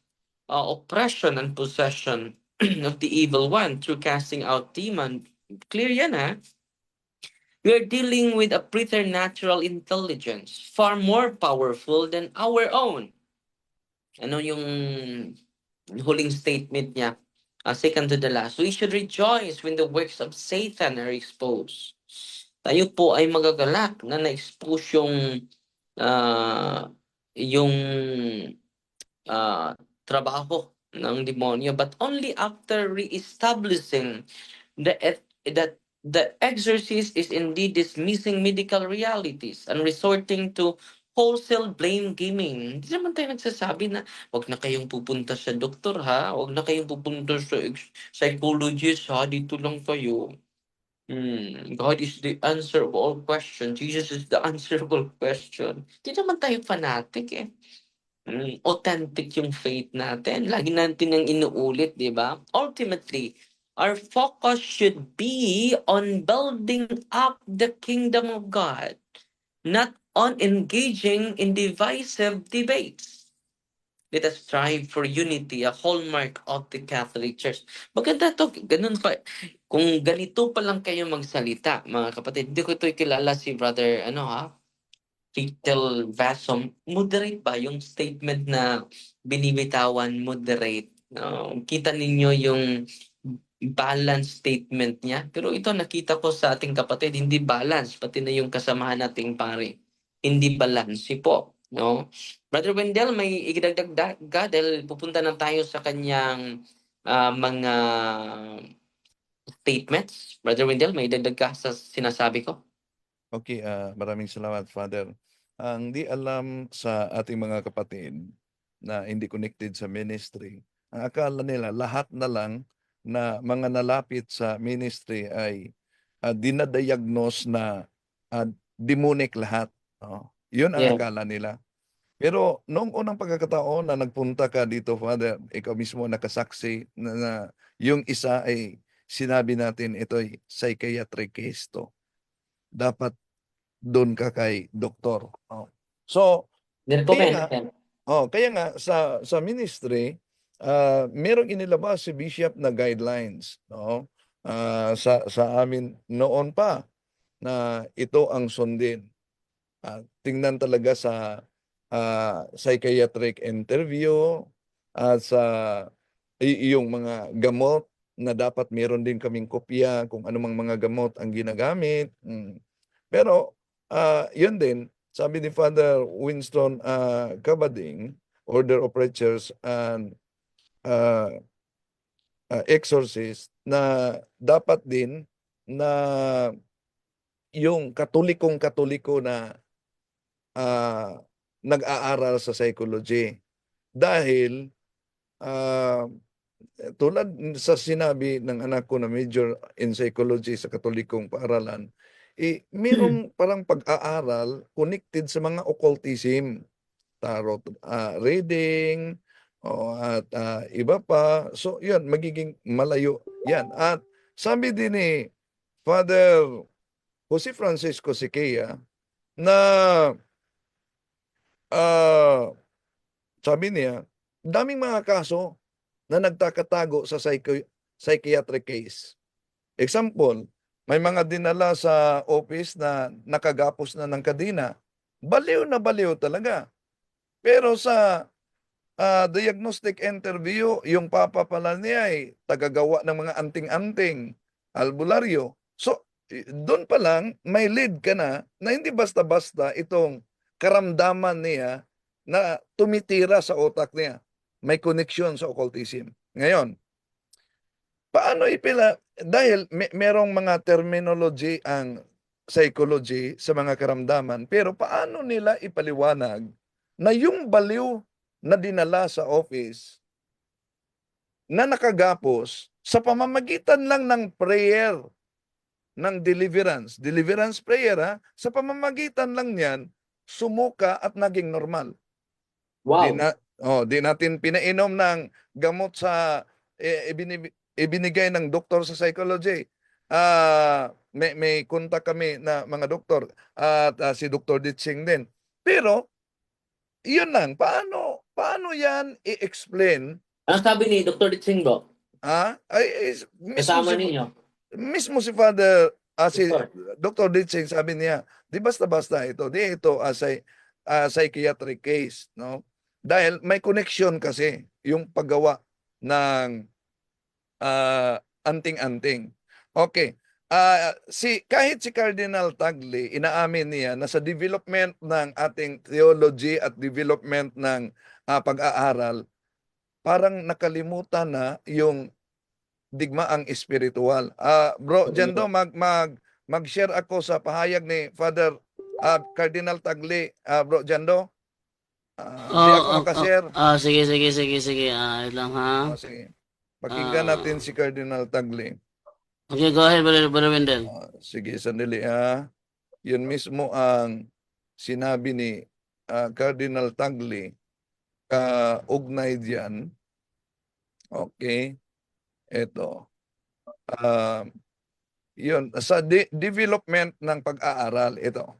oppression and possession of the evil one through casting out demon. Clear yan, ha? We are dealing with a preternatural intelligence, far more powerful than our own. Ano yung huling statement niya? Second to the last. We should rejoice when the works of Satan are exposed. Tayo po ay magagalak na na-expose yung trabaho ng demonyo, but only after re-establishing that the exorcist is indeed dismissing medical realities and resorting to wholesale blame gaming. Hindi naman tayo nagsasabi na wag na kayong pupunta sa doktor, ha, wag na kayong pupunta sa psychologist, ha, dito lang kayo. God is the answer of all questions. Jesus is the answer of all questions. Hindi naman tayo fanatic, eh. Authentic yung faith natin. Lagi natin ang inuulit, di ba? Ultimately, our focus should be on building up the kingdom of God, not on engaging in divisive debates. Let us strive for unity, a hallmark of the Catholic Church. Maganda to, ganun pa. Kung ganito pa lang kayo magsalita, mga kapatid, hindi ko ito kilala si brother, Ritel Vasom, moderate ba yung statement na binibitawan, moderate? Kita ninyo yung balance statement niya. Pero ito nakita ko sa ating kapatid, hindi balance, pati na yung kasamahan nating pare. Hindi balance po. No? Brother Wendell, may idagdag dahil pupunta na tayo sa kanyang mga statements. Brother Wendell, may idagdag ka sa sinasabi ko? Okay, maraming salamat, Father. Ang di alam sa ating mga kapatid na hindi connected sa ministry, ang akala nila lahat na lang na mga nalapit sa ministry ay dinadiagnose na demonic lahat. Yun ang Yeah. akala nila. Pero noong unang pagkakataon na nagpunta ka dito, Father, ikaw mismo nakasaksi na yung isa ay sinabi natin ito'y psychiatric case to. Dapat doon ka kay doktor. So, kaya nga sa ministry, merong inilabas si Bishop na guidelines, no? Sa amin noon pa na ito ang sundin. Tingnan talaga sa psychiatric interview at sa yung mga gamot na dapat meron din kaming kopya kung anumang mga gamot ang ginagamit. Pero yun din, sabi ni Father Winston Cabading, Order of Preachers and Exorcist, na dapat din na yung katoliko na nag-aaral sa psychology. Dahil tulad sa sinabi ng anak ko na major in psychology sa katolikong paaralan, mayroong parang pag-aaral connected sa mga occultism, tarot reading, at iba pa. So yun, magiging malayo yan. At sabi din ni Father Jose Francisco Siqueira na sabi niya, daming mga kaso na nagtakatago sa psychiatric case. Example, may mga dinala sa office na nakagapos na ng kadina. Baliw na baliw talaga. Pero sa diagnostic interview, yung papa pala niya ay tagagawa ng mga anting-anting, albularyo. So, doon pa lang, may lead ka na hindi basta-basta itong karamdaman niya na tumitira sa utak niya. May connection sa occultism. Ngayon, paano dahil merong mga terminology ang psychology sa mga karamdaman, pero paano nila ipaliwanag na yung baliw na dinala sa office na nakagapos sa pamamagitan lang ng prayer ng deliverance prayer sa pamamagitan lang niyan, sumuka at naging normal. Di, Wow. na, di natin pinainom ng gamot sa ibinigay ng doktor sa psychology. May kontak kami na mga doktor at si Dr. Ditching din. Pero, yun lang, paano yan i-explain? Ang sabi ni Dr. Ditsingo, Mismo kasama si, ninyo, mismo si Father, si Doktor. Dr. Ditching, sabi niya, di basta-basta ito, di ito as a psychiatric case, no? Dahil may connection kasi yung paggawa ng anting-anting. Okay. Kahit si Cardinal Tagle, inaamin niya na sa development ng ating theology at development ng pag-aaral, parang nakalimutan na yung digmaang espiritual. Bro Jando, mag-share ako sa pahayag ni Father Cardinal Tagle, Bro Jando. Di ako makashare. Sige. Wait lang ha. Sige. Pakinggan natin si Cardinal Tagle. Okay, go ahead, Brother Wendell. Sige, sandali Yun mismo ang sinabi ni Cardinal Tagle ugnay diyan. Okay. Ito. Yun. Sa development ng pag-aaral, ito.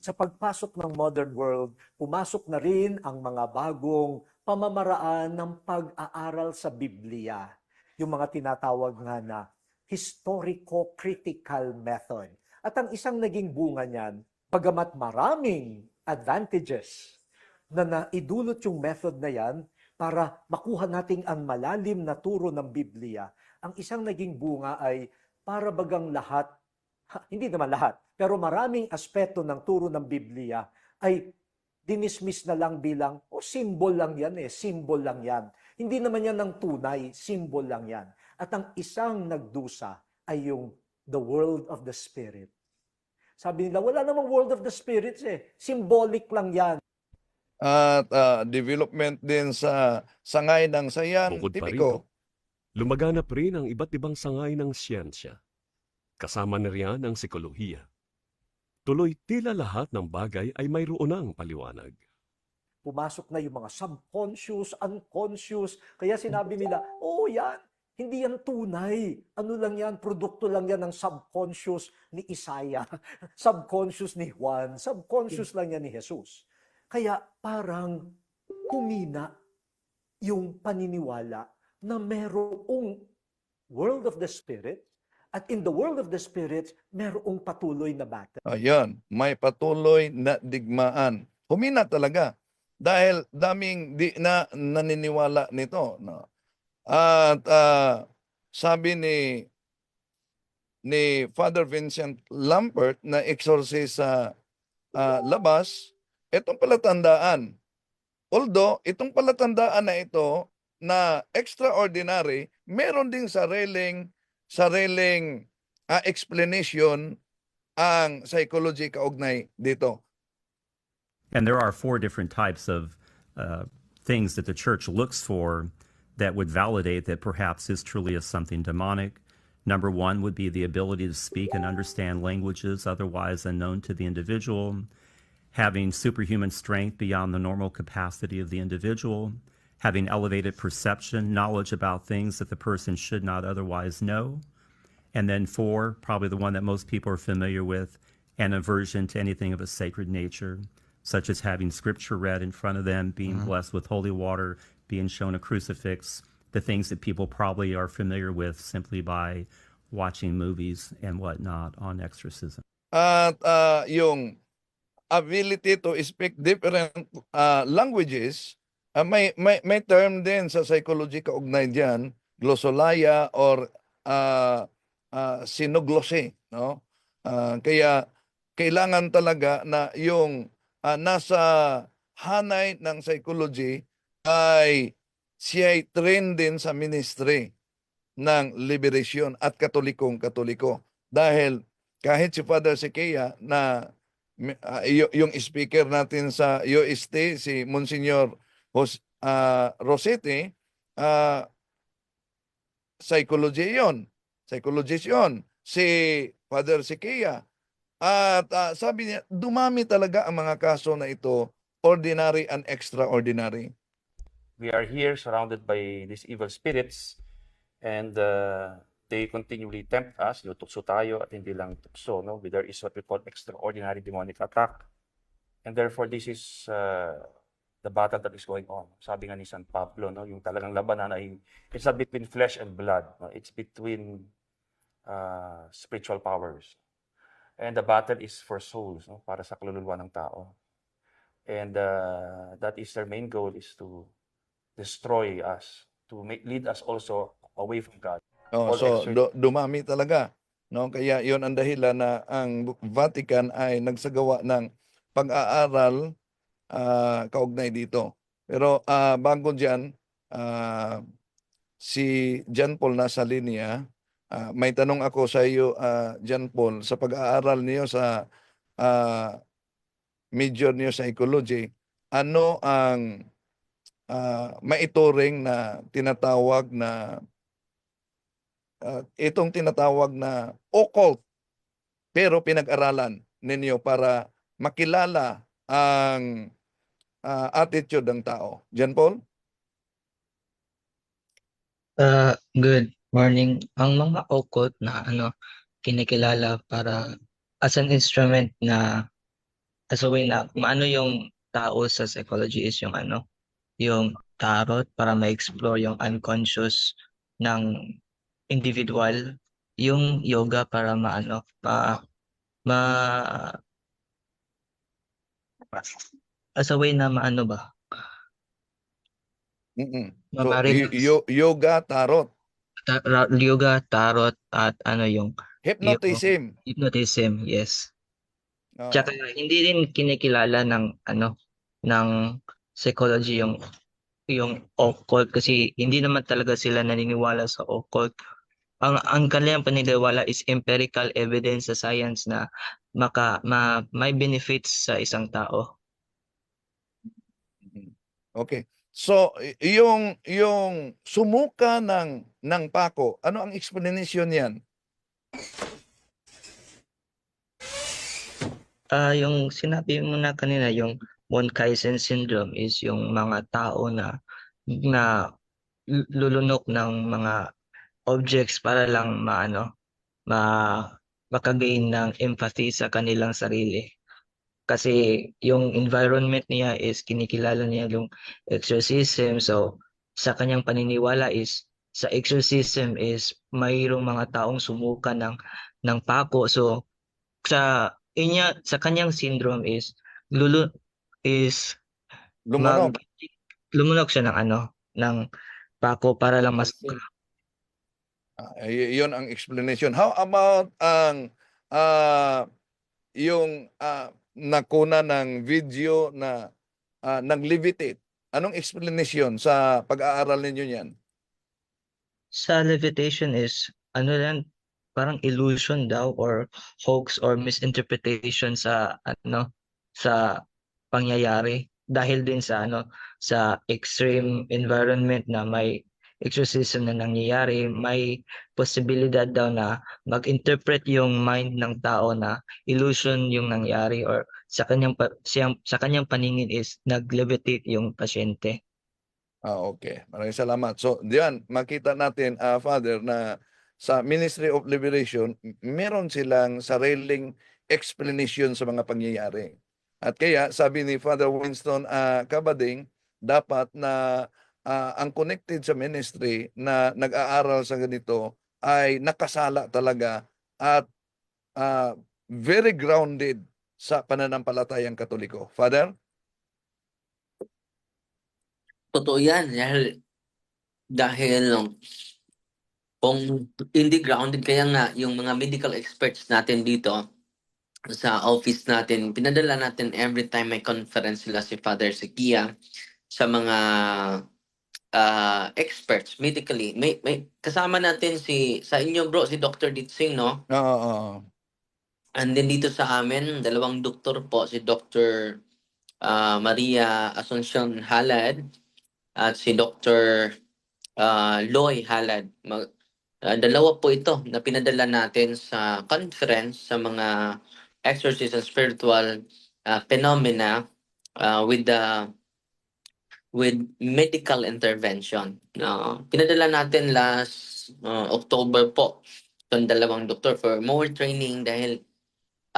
Sa pagpasok ng modern world, pumasok na rin ang mga bagong pamamaraan ng pag-aaral sa Biblia. Yung mga tinatawag nga na historico-critical method. At ang isang naging bunga niyan, bagamat maraming advantages na naidulot yung method na yan para makuha nating ang malalim na turo ng Biblia, ang isang naging bunga ay para bagang lahat, hindi naman lahat, pero maraming aspeto ng turo ng Biblia ay dinismiss na lang bilang, symbol lang yan symbol lang yan. Hindi naman yan ng tunay, symbol lang yan. At ang isang nagdusa ay yung the world of the Spirit. Sabi nila, wala namang world of the Spirits symbolic lang yan. At development din sa sangay ng sayan, Bukod pa tipiko. rito, lumaganap rin ang iba't ibang sangay ng siyensya. Kasama na riyan ang psikolohiya. Tuloy tila lahat ng bagay ay mayroon ng paliwanag. Pumasok na yung mga subconscious, unconscious. Kaya sinabi nila, yan, hindi yan tunay. Ano lang yan, produkto lang yan ng subconscious ni Isaiah, subconscious ni Juan, subconscious lang yan ni Jesus. Kaya parang humina yung paniniwala na merong world of the Spirit at in the world of the Spirit, merong patuloy na battle. Ayan, may patuloy na digmaan. Humina talaga dahil daming di na naniniwala nito. No? At sabi ni Father Vincent Lampert na exorcist sa labas, itong palatandaan. Although, itong palatandaan na ito na extraordinary, meron ding sariling explanation ang psychology kaugnay dito. And there are 4 different types of things that the church looks for that would validate that perhaps this truly is something demonic. Number 1 would be the ability to speak and understand languages otherwise unknown to the individual, having superhuman strength beyond the normal capacity of the individual, having elevated perception, knowledge about things that the person should not otherwise know. And then 4, probably the one that most people are familiar with, an aversion to anything of a sacred nature, such as having scripture read in front of them, being blessed with holy water, being shown a crucifix, the things that people probably are familiar with simply by watching movies and whatnot on exorcism. At yung ability to speak different languages, may term din sa psychology kaugnay diyan, glossolalia or synoglossy, no? Kaya kailangan talaga na yung nasa hanay ng psychology ay siya'y trained din sa ministry ng liberation at katoliko. Dahil kahit si Father Sequeia na yung speaker natin sa UST, si Monsignor Rossetti, psychologist yon, si Father Sikia. At sabi niya, dumami talaga ang mga kaso na ito, ordinary and extraordinary. We are here surrounded by these evil spirits, and they continually tempt us. Tukso tayo at hindi lang tukso. No? There is what we call extraordinary demonic attack. And therefore, this is the battle that is going on. Sabi nga ni San Pablo, no? Yung talagang labanan ay it's not between flesh and blood. No? It's between spiritual powers. And the battle is for souls, no? Para sa kaluluwa ng tao. And that is their main goal, is to destroy us, to lead us also away from God. Oh, so dumami talaga, no? Kaya 'yon ang dahilan na ang Vatican ay nagsagawa ng pag-aaral kaugnay dito. Pero bago diyan, si John Paul nasa linya. May tanong ako sa iyo, John Paul, sa pag-aaral niyo sa major niyo sa ecology, ano ang maituring na tinatawag na itong tinatawag na occult, pero pinag-aralan ninyo para makilala ang attitude ng tao? John Paul? Good morning. Ang mga occult na kinikilala para as an instrument na as a way na maano yung tao sa psychology is yung yung tarot para ma-explore yung unconscious ng individual, yung yoga para as a way na maano ba? So, yoga, tarot. Yoga, tarot, at yung Hypnotism. Hypnotism, yes. Tsaka hindi rin kinikilala ng ng psychology yung occult, kasi hindi naman talaga sila naniniwala sa occult. Ang kanilang paniniwala is empirical evidence sa science na may benefits sa isang tao. Okay. So, yung sumuka ng pako, ano ang explanation niyan? Yung sinabi mo na kanina, yung Munchausen syndrome is yung mga tao na lulunok ng mga objects para lang makagain ng empathy sa kanilang sarili. Kasi yung environment niya is kinikilala niya yung exorcism. So sa kanyang paniniwala is sa exorcism is mayroong mga taong sumuka ng pako. So sa kanyang syndrome is lumunok siya ng pako para lang mas Yun ang explanation. How about ang yung nakuna ng video na nag-levitate? Anong explanation sa pag-aaral ninyo niyan? Sa levitation is parang illusion daw or hoax or misinterpretation sa pangyayari, dahil din sa sa extreme environment na may exorcism na nangyayari. May posibilidad daw na mag-interpret yung mind ng tao na illusion yung nangyari, or sa kanyang paningin is nag-levitate yung pasyente. Okay. Maraming salamat. So, diyan makita natin, Father, na sa Ministry of Liberation, meron silang sariling explanation sa mga pangyayari. At kaya, sabi ni Father Winston Cabading, dapat na ang connected sa ministry na nag-aaral sa ganito ay nakasala talaga at very grounded sa pananampalatayang Katoliko. Father? Totoo yan. Dahil kung hindi grounded, kaya nga yung mga medical experts natin dito sa office natin, pinadala natin every time may conference sila si Father Sikia sa mga experts medically. May kasama natin sa inyo bro, si Dr. Ditsing, no? Oo. And then dito sa amin, dalawang doktor po, si Dr. Maria Asuncion Halad at si Dr. Loy Halad. Dalawa po ito na pinadala natin sa conference sa mga exorcism spiritual phenomena with medical intervention. Pinadala natin last October po itong dalawang doktor for more training dahil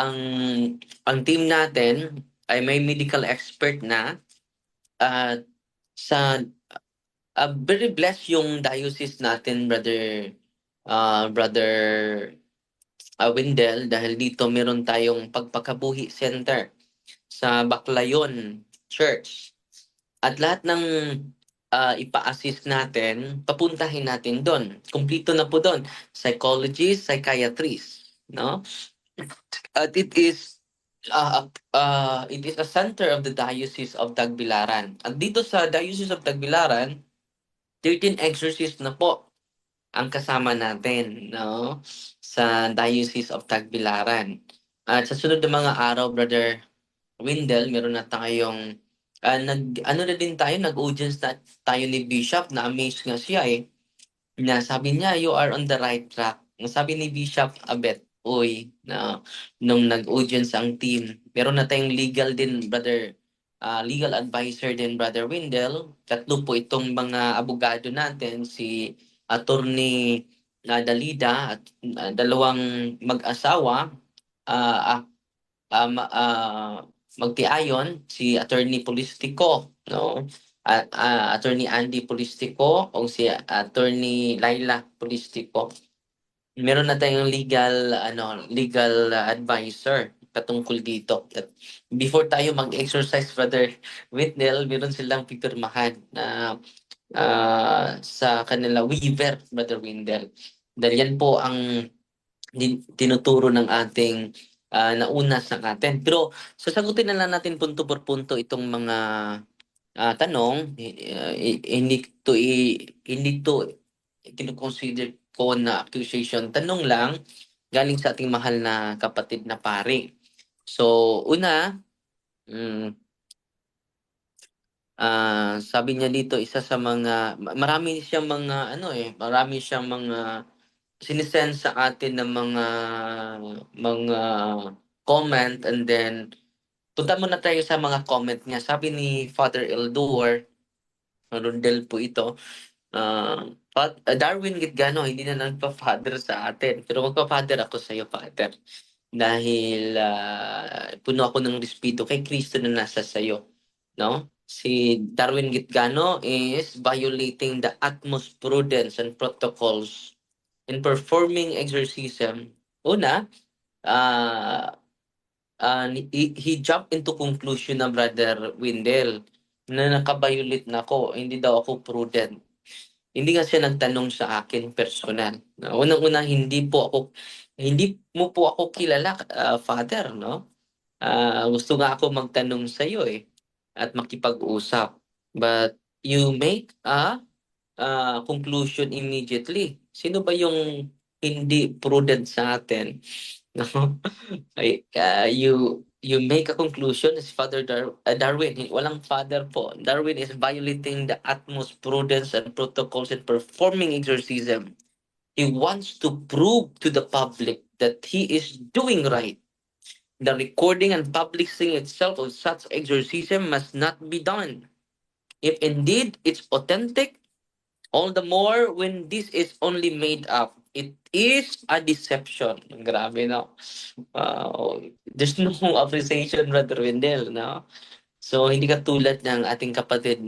ang team natin ay may medical expert na sa very blessed yung diocese natin, brother Windel, dahil dito meron tayong pagpakabuhi center sa Baclayon Church. At lahat ng ipa-assist natin, papuntahin natin doon. Kumpleto na po doon. Psychologist, psychiatrist, no? At it is a center of the Diocese of Tagbilaran. At dito sa Diocese of Tagbilaran, 13 exorcists na po ang kasama natin, no? Sa Diocese of Tagbilaran. At sa sunod na mga araw, Brother Windel, meron na tayong nag-audience na tayo ni Bishop, na amazed nga siya na sabi niya, you are on the right track. Sabi ni Bishop Abet, na nung nag-audience ang team, meron na tayong legal din, legal advisor din, Brother Windel. 3 po itong mga abogado natin, si Attorney Dalida at 2 mag-asawa, magtiayon, si Attorney Polistico, no? Attorney Andy Polistico o si Attorney Laila Polistico. Meron na tayong legal advisor patungkol dito. Before tayo mag-exercise, Brother Windel, meron silang pipirmahan na sa kanila waiver, Brother Windel. Dahil yan po ang tinuturo ng ating nauna sa atin. Pero sasagutin na lang natin punto por punto itong mga tanong. Hindi to kino-consider ko na accusation. Tanong lang galing sa ating mahal na kapatid na pare. So, una, sabi niya dito, isa sa mga, marami siyang mga sinisend sa atin ng mga comment, and then punta muna tayo sa mga comment niya. Sabi ni Father Eldor Rondel po ito, Darwin Gitgano, hindi na nagpa-father sa atin, pero magpa-father ako sa iyo, Father, dahil puno ako ng respeto kay Kristo na nasa sayo, no? Si Darwin Gitgano is violating the utmost prudence and protocols in performing exorcism. Una, he jumped into conclusion na Brother Windel na nakabiolate na ako, hindi daw ako prudent. Hindi nga siya nagtanong sa akin personal. Unang-una, hindi mo po ako kilala, Father, no? Gusto nga ako magtanong sa iyo at makipag-usap. But you make a conclusion immediately. Sino ba yung hindi prudent sa atin? No? You make a conclusion as Father Darwin. Walang father po. Darwin is violating the utmost prudence and protocols in performing exorcism. He wants to prove to the public that he is doing right. The recording and publishing itself of such exorcism must not be done. If indeed it's authentic, all the more when this is only made up. It is a deception. Grabe, no? There's no appreciation, Brother Wendell, no? So, hindi katulad ng ating kapatid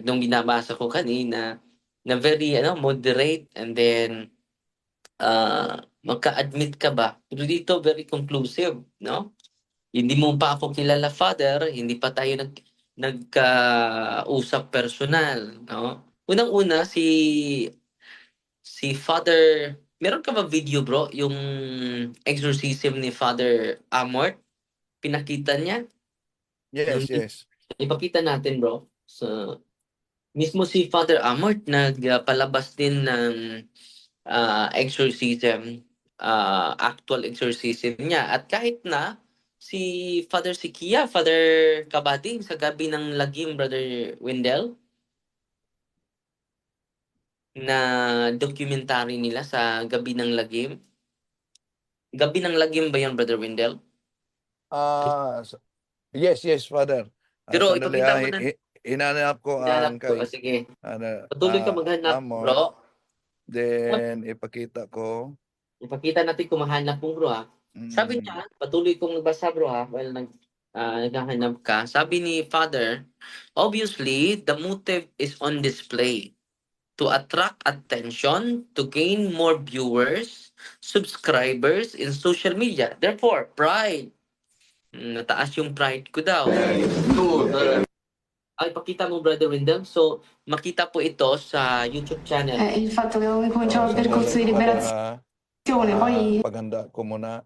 nung binabasa ko kanina, na very moderate, and then magka-admit ka ba? Pero dito, very conclusive, no? Hindi mo pa ako kilala, Father, hindi pa tayo nagka-usap personal, no? Unang-una, si Father, meron ka ba video, bro? Yung exorcism ni Father Amort, pinakita niya? Yes. Ipakita natin, bro. So, mismo si Father Amort nagpalabas din ng exorcism, actual exorcism niya. At kahit na si Father Sikia, Father Kabading sa gabi ng lagim, Brother Wendell, na documentary nila sa Gabi ng Lagim. Gabi ng Lagim ba yun, Brother Wendell? Yes, Father. Pero Sandali, ipakita mo na. hinanap ko Hinahanap ang ko. kay Sige. ano, Patuloy ka maghanap, Amor. bro. Then, ipakita ko. Ipakita natin kung mahanap mo, bro, ha. Sabi niya, patuloy kong nagbasa, bro, ha, while naghahanap ka. Sabi ni Father, obviously, the motive is on display to attract attention, to gain more viewers, subscribers in social media. Therefore, pride. Nataas yung pride ko daw. Ay, pakita mo, Brother Wendell. So, makita po ito sa YouTube channel. Il fatto che avevo cominciato il percorso di liberazione, poi Paghanda ko muna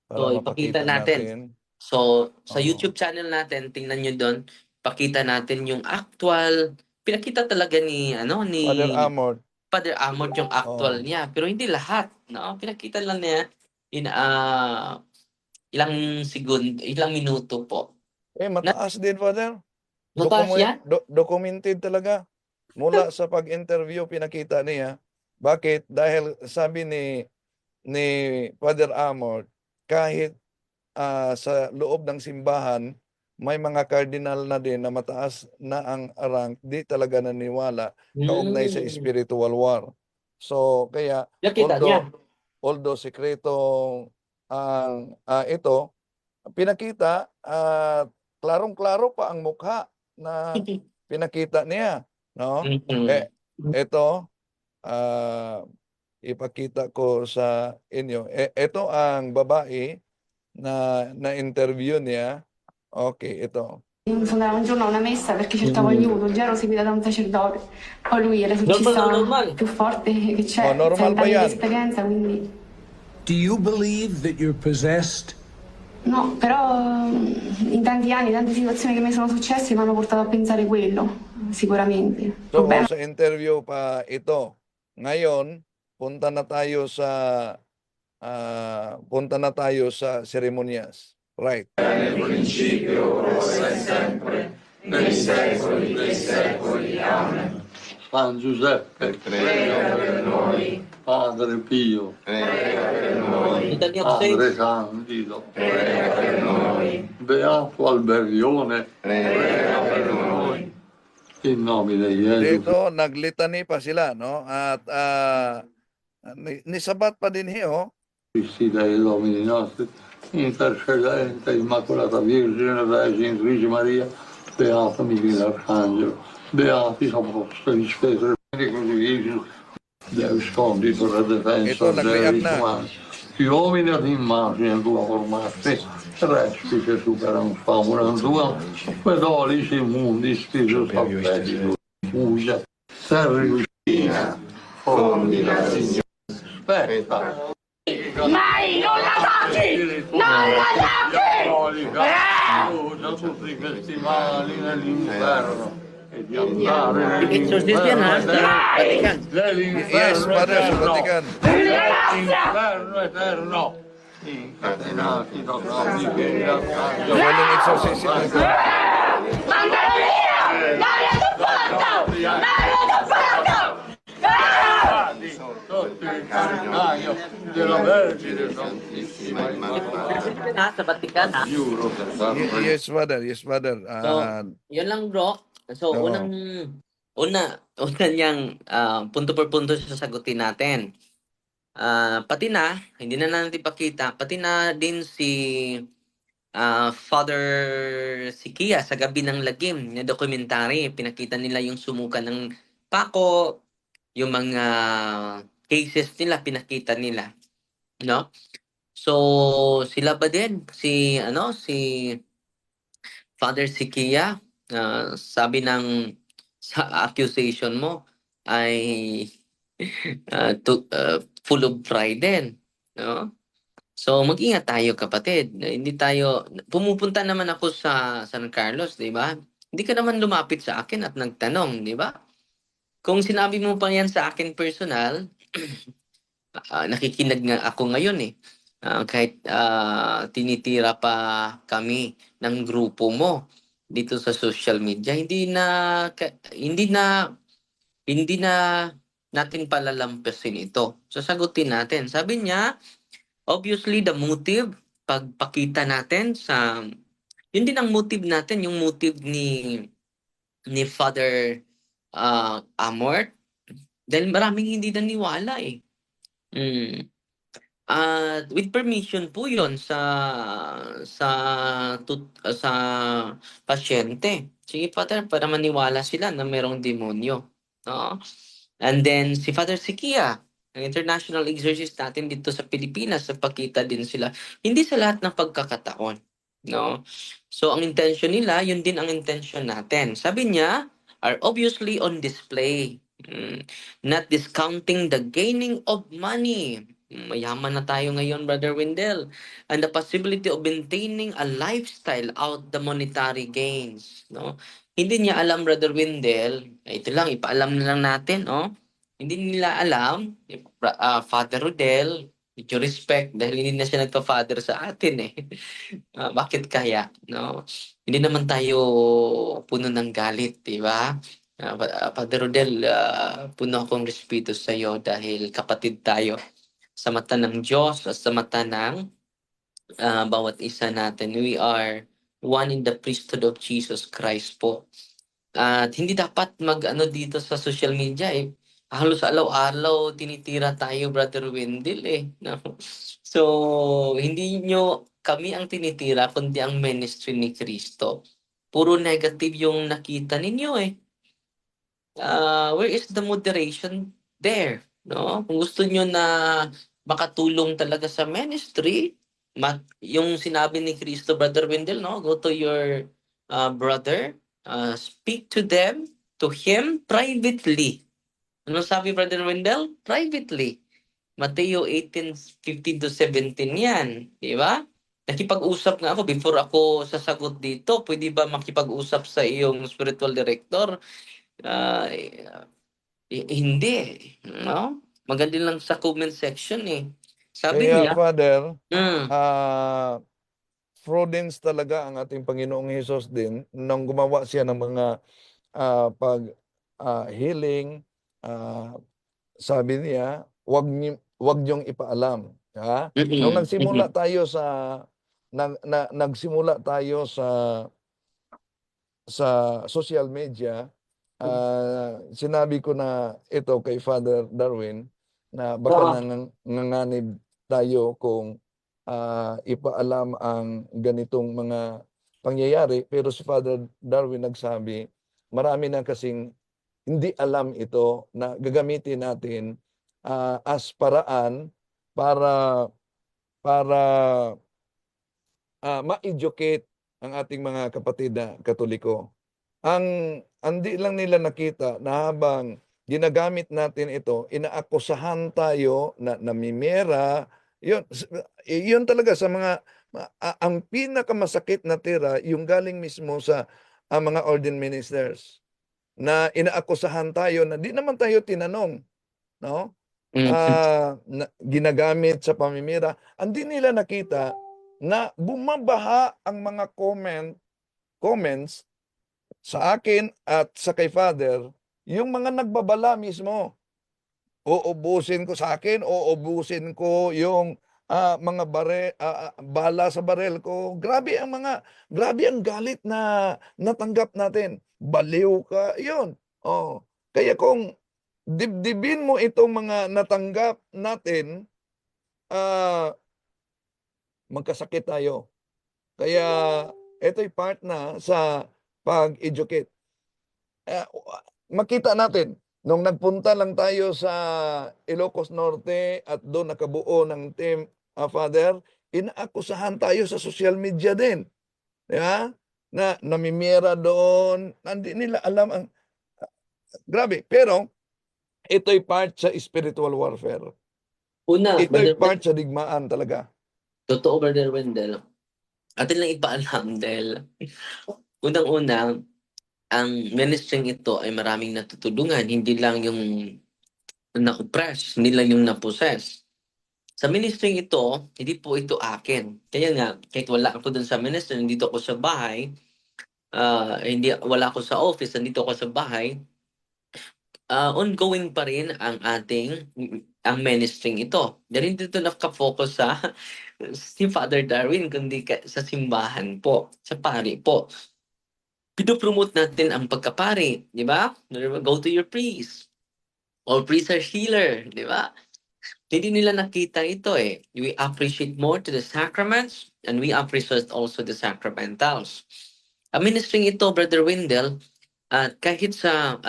para So, ipakita mapakita natin. natin. So, sa Oo. YouTube channel natin, tingnan nyo doon, pakita natin yung actual, pinakita talaga ni Father Amor. Father Amor yung actual Oo. niya, pero hindi lahat, no? Pinakita lang niya in ilang segundo, ilang minuto po. Mataas din, Father. Mataas yan? Documented talaga. Mula sa pag-interview, pinakita niya. Bakit? Dahil sabi ni Father Amor, kahit sa loob ng simbahan, may mga cardinal na din na mataas na ang rank, di talaga naniwala kaugnay sa spiritual war. So, kaya, Nakita niya. although sikretong ang ito, pinakita, klarong-klaro pa ang mukha na pinakita niya. No? Ito, ipakita ko sa inyo. Ito ang babae na interview niya. Okay, ito. fondare un giorno una messa perché cercavo aiuto, già ero seguita da un sacerdote, poi lui è l'esorcista più forte che c'è, normal ba 30 anni di yan? esperienza, quindi Do you believe that you're possessed? no, però in tanti anni, tante situazioni che mi sono successe mi hanno portato a pensare quello, sicuramente. Il So, problema sa interview pa ito. Ngayon, punta na tayo sa seremonyas. Right. San Giuseppe, prega per noi. Padre Pio, prega per noi. Padre Candido, prega per noi. Beato Alberione, prega per noi. In nomine di Gesù. Dito, naglitani pa sila, no? At nisabat pa din hiyo. Cristi dei Domini nostri, intercedente Immacolata Vergine, Vergine Maria, Beato Michele Arcangelo, Beati Apostoli, Petro, Crocifigio, Deus Conditor e Defensor Dei Umani, gli uomini ad immagine tua formate, respice superam famulam tua, pedolici immundi, spiritus affetti, fugia, terri vicina, fondi la Signore, aspetta. Mai, non la tocchi! Non la tocchi! Da tutti questi mali nell'inferno e di andare Exorcist yan, ha? Vatican. Yes, Father, sa Vatican. Nell'inferno eterno. Incatenati da traffici e So, walang exorcism. Mandalo via! Dario supporto! Dario supporto! sotto il caricaio della Vergine Santissima Immacolata. Sa Vatican, ha? Giuro per farlo. Yes, Father. So, yun lang, bro. So, Oo. una niyang punto per punto sasagutin natin. Pati na, hindi na natin ipakita, pati na din si Father Sikia sa Gabi ng Lagim na documentary. Pinakita nila yung sumukan ng pako, yung mga cases nila, pinakita nila. No? So, sila ba din? Si Father Sikia, sabi sa accusation mo ay full of pride din, no? So mag-ingat tayo, kapatid. Hindi tayo pumupunta naman ako sa San Carlos, 'di ba? Hindi ka naman lumapit sa akin at nagtanong, 'di ba? Kung sinabi mo pa yan sa akin personal, nakikinig nga ako ngayon eh. Kahit tinitira pa kami ng grupo mo dito sa social media, hindi na natin palalampasin ito? Sasagutin natin. Sabi niya, obviously the motive, pagpakita natin sa, yun din ang motive natin, yung motive ni Father Amort. Dahil maraming hindi naniwala eh. Mm. With permission po 'yon sa pasyente. Sige Father, para maniwala sila na merong demonyo, no? And then si Father Sikia, ang international exorcist natin dito sa Pilipinas, nagpakita din sila. Hindi sa lahat ng pagkakataon, no? So ang intention nila, yun din ang intention natin. Sabi niya, are obviously on display. Not discounting the gaining of money. Mayaman na tayo ngayon, Brother Wendell. And the possibility of maintaining a lifestyle out the monetary gains. No? Hindi niya alam, Brother Wendell. Ito lang, ipaalam na lang natin. No? Hindi nila alam, Father Rodel, with your respect, dahil hindi na siya nagpa-father sa atin eh. Bakit kaya? No? Hindi naman tayo puno ng galit, di ba? Father Rodel, puno akong respeto sa iyo dahil kapatid tayo sa mata ng Diyos at sa mata ng bawat isa natin. We are one in the priesthood of Jesus Christ po. At hindi dapat mag-ano dito sa social media eh. Halos araw-araw tinitira tayo, Brother Wendell eh. No? So, hindi nyo kami ang tinitira, kundi ang ministry ni Cristo. Puro negative yung nakita ninyo eh. Where is the moderation there? No? Kung gusto nyo na makatulong talaga sa ministry, yung sinabi ni Cristo, Brother Wendell, no? Go to your brother, speak to him privately. Ano sabi, Brother Wendell? Privately. Mateo 18:15-17 yan. Di ba? Nakipag-usap nga ako before ako sasagot dito. Pwede ba makipag-usap sa iyong spiritual director? Hindi. No? Maganda lang sa comment section eh. Sabi Kaya, niya, Father, prudence talaga ang ating Panginoong Hesus din nang gumawa siya ng mga healing. Sabi niya, wag niyong ipaalam. Ha? Nung nagsimula tayo sa social media, sinabi ko na ito kay Father Darwin na baka nanganganib tayo kung ipaalam ang ganitong mga pangyayari. Pero si Father Darwin nagsabi, marami na kasing hindi alam ito na gagamitin natin as paraan para ma-educate ang ating mga kapatid na Katoliko. Hindi lang nila nakita na habang ginagamit natin ito, inaakusahan tayo na namimera. Yun talaga sa mga, ang pinakamasakit na tira, yung galing mismo sa mga ordained ministers na inaakusahan tayo na di naman tayo tinanong, no? Ginagamit sa pamimira. Hindi nila nakita na bumabaha ang mga comments sa akin at sa kay Father, yung mga nagbabala mismo. Uubusin ko sa akin, uubusin ko yung mga bala sa barel ko. Grabe ang galit na natanggap natin. Baliw ka, yun. Kaya kung dibdibin mo itong mga natanggap natin, magkasakit tayo. Kaya ito'y part na sa pag-educate. Makita natin, nung nagpunta lang tayo sa Ilocos Norte at doon nakabuo ng team, Father, inaakusahan tayo sa social media din. Di ba? Na namimira doon. Hindi nila alam ang... grabe. Pero, ito'y part sa spiritual warfare. Ito'y part sa digmaan talaga. Totoo, Brother Wendell. Atin lang ipaalam dahil unang-una, ang ministry ito ay maraming natutulungan. Hindi lang yung na-oppress, hindi lang yung na-possess. Sa ministry ito, hindi po ito akin. Kaya nga, kahit wala ako dun sa ministry, nandito ako sa bahay, wala ako sa office, nandito ako sa bahay, ongoing pa rin ang ang ministering ito. Dahil dito nakafocus sa si Father Darwin, kundi sa simbahan po, sa pari po. Pinopromote natin ang pagkapari, di ba? Go to your priest. All priests are healer, di ba? Hindi nila nakita ito eh. We appreciate more to the sacraments and we appreciate also the sacramentals. Ang ministering ito, Brother Wendell, kahit sa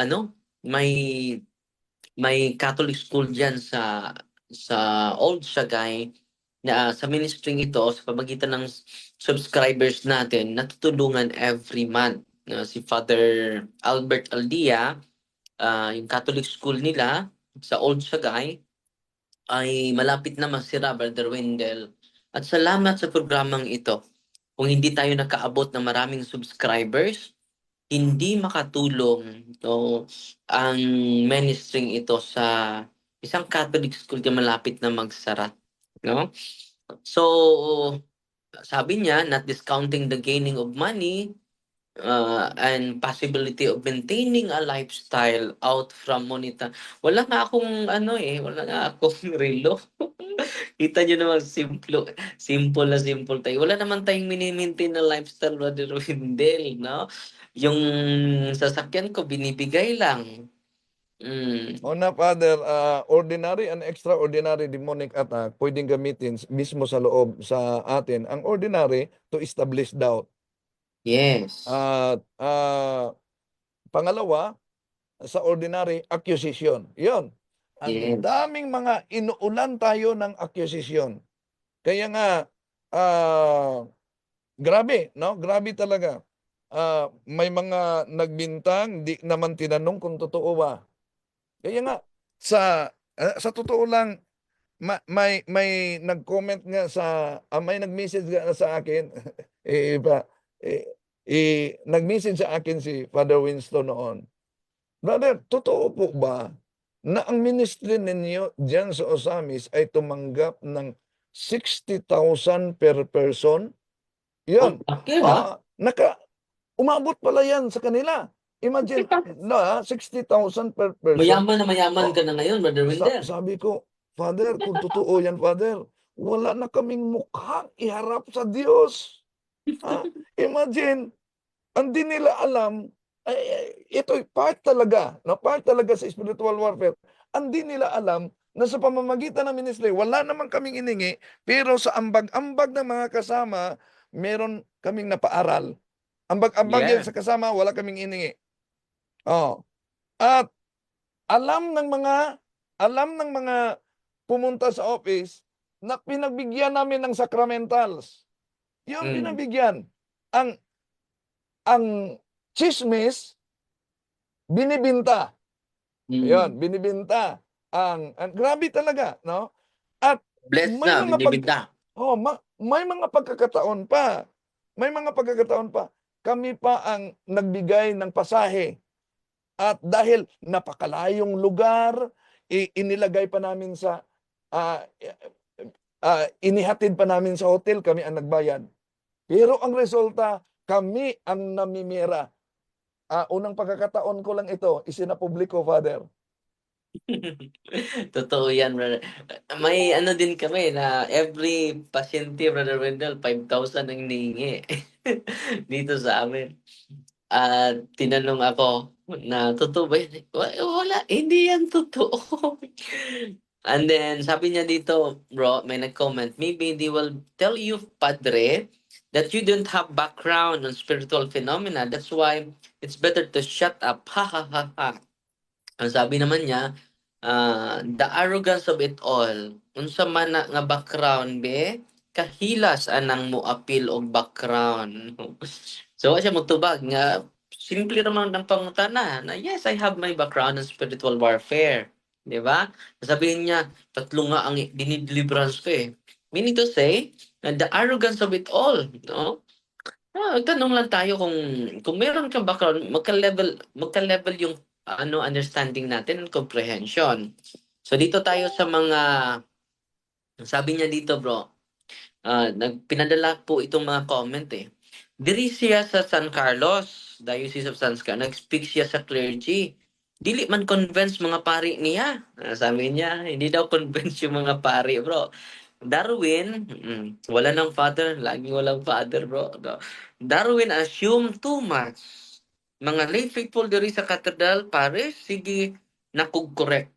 may Catholic school diyan sa Old Sagay na sa ministering ito sa pamagitan ng subscribers natin natutulungan every month. Si Father Albert Aldia, yung Catholic school nila sa Old Sagay ay malapit na masira, Brother Wendell. At salamat sa programang ito. Kung hindi tayo nakaabot ng maraming subscribers, hindi makatulong ang ministering ito sa isang Catholic school na malapit na magsara. No? So, sabi niya, not discounting the gaining of money and possibility of maintaining a lifestyle out from moneta. Wala nga akong wala nga akong relo. Kita niyo naman simple tayo. Wala naman tayong mini-maintain na lifestyle, Brother Wendell, no? Yung sasakyan ko binibigay lang. Una, Father, ordinary and extraordinary demonic attack pwedeng gamitin mismo sa loob sa atin. Ang ordinary, to establish doubt. Yes. At pangalawa, sa ordinary, accusation. Yun. Ang Yes. daming mga inuulan tayo ng accusation. Kaya nga, grabe, no? Grabe talaga. May mga nagbintang, di naman tinanong kung totoo ba. Kaya nga, sa totoo lang, may nag-comment nga may nag-message nga sa akin, nag-message sa akin si Father Winston noon. Brother, totoo po ba na ang ministry ninyo dyan sa Osamis ay tumanggap ng 60,000 per person? Yun. Umabot pala yan sa kanila. Imagine, 60,000 per person. Mayaman na mayaman ka na ngayon, Brother Wendell. Sabi ko, Father, kung totoo yan, Father, wala na kaming mukhang iharap sa Diyos. Imagine, hindi nila alam, ito part talaga sa spiritual warfare. Hindi nila alam na sa pamamagitan ng ministry, wala naman kaming iningi, pero sa ambag-ambag ng mga kasama, meron kaming napaaral. Ambag-ambag yan sa kasama, wala kaming iningi. At alam ng mga pumunta sa office na pinagbigyan namin ng sacramentals. Yung pinabigyan. Ang chismis, binibinta. Yun, binibinta. Grabe talaga, no? At bless na, binibinta. May mga pagkakataon pa. Kami pa ang nagbigay ng pasahe. At dahil napakalayong lugar, inilagay pa namin inihatid pa namin sa hotel, kami ang nagbayad. Pero ang resulta, kami ang namimira. Unang pagkakataon ko lang ito, isinapubliko, Father. Totoo yan, brother. May din kami na every pasyente, Brother Wendell, 5,000 ang hinihingi dito sa amin. At tinanong ako na totoo ba yun? Wala, hindi yan totoo. And then sabi niya dito, bro, may nag-comment, maybe they will tell you, Padre, that you don't have background on spiritual phenomena. That's why it's better to shut up. Ha ha ha ha. Ang sabi naman niya, the arrogance of it all. Unsa man na nga background be, kahilas anang mo appeal og background. So siya magtubag nga simple naman ng pangutana na yes, I have my background in spiritual warfare. Di ba? Sabihin niya, tatlo nga ang dinideliverance ko eh. Meaning to say, the arrogance of it all, no? Tanong lang tayo kung meron kang background, magka-level yung understanding natin and comprehension. So dito tayo sa mga, sabi niya dito, bro, pinadala po itong mga comment eh. Diri siya sa San Carlos, Diocese of San Carlos, nag-speak siya sa clergy. Dili man convince mga pari niya. Sabi niya, hindi daw convince yung mga pari, bro. Darwin, wala ng father, lagi walang father, bro. No. Darwin assume too much. Mga lay faithful diri sa katedral, pare, sige, nakug-correct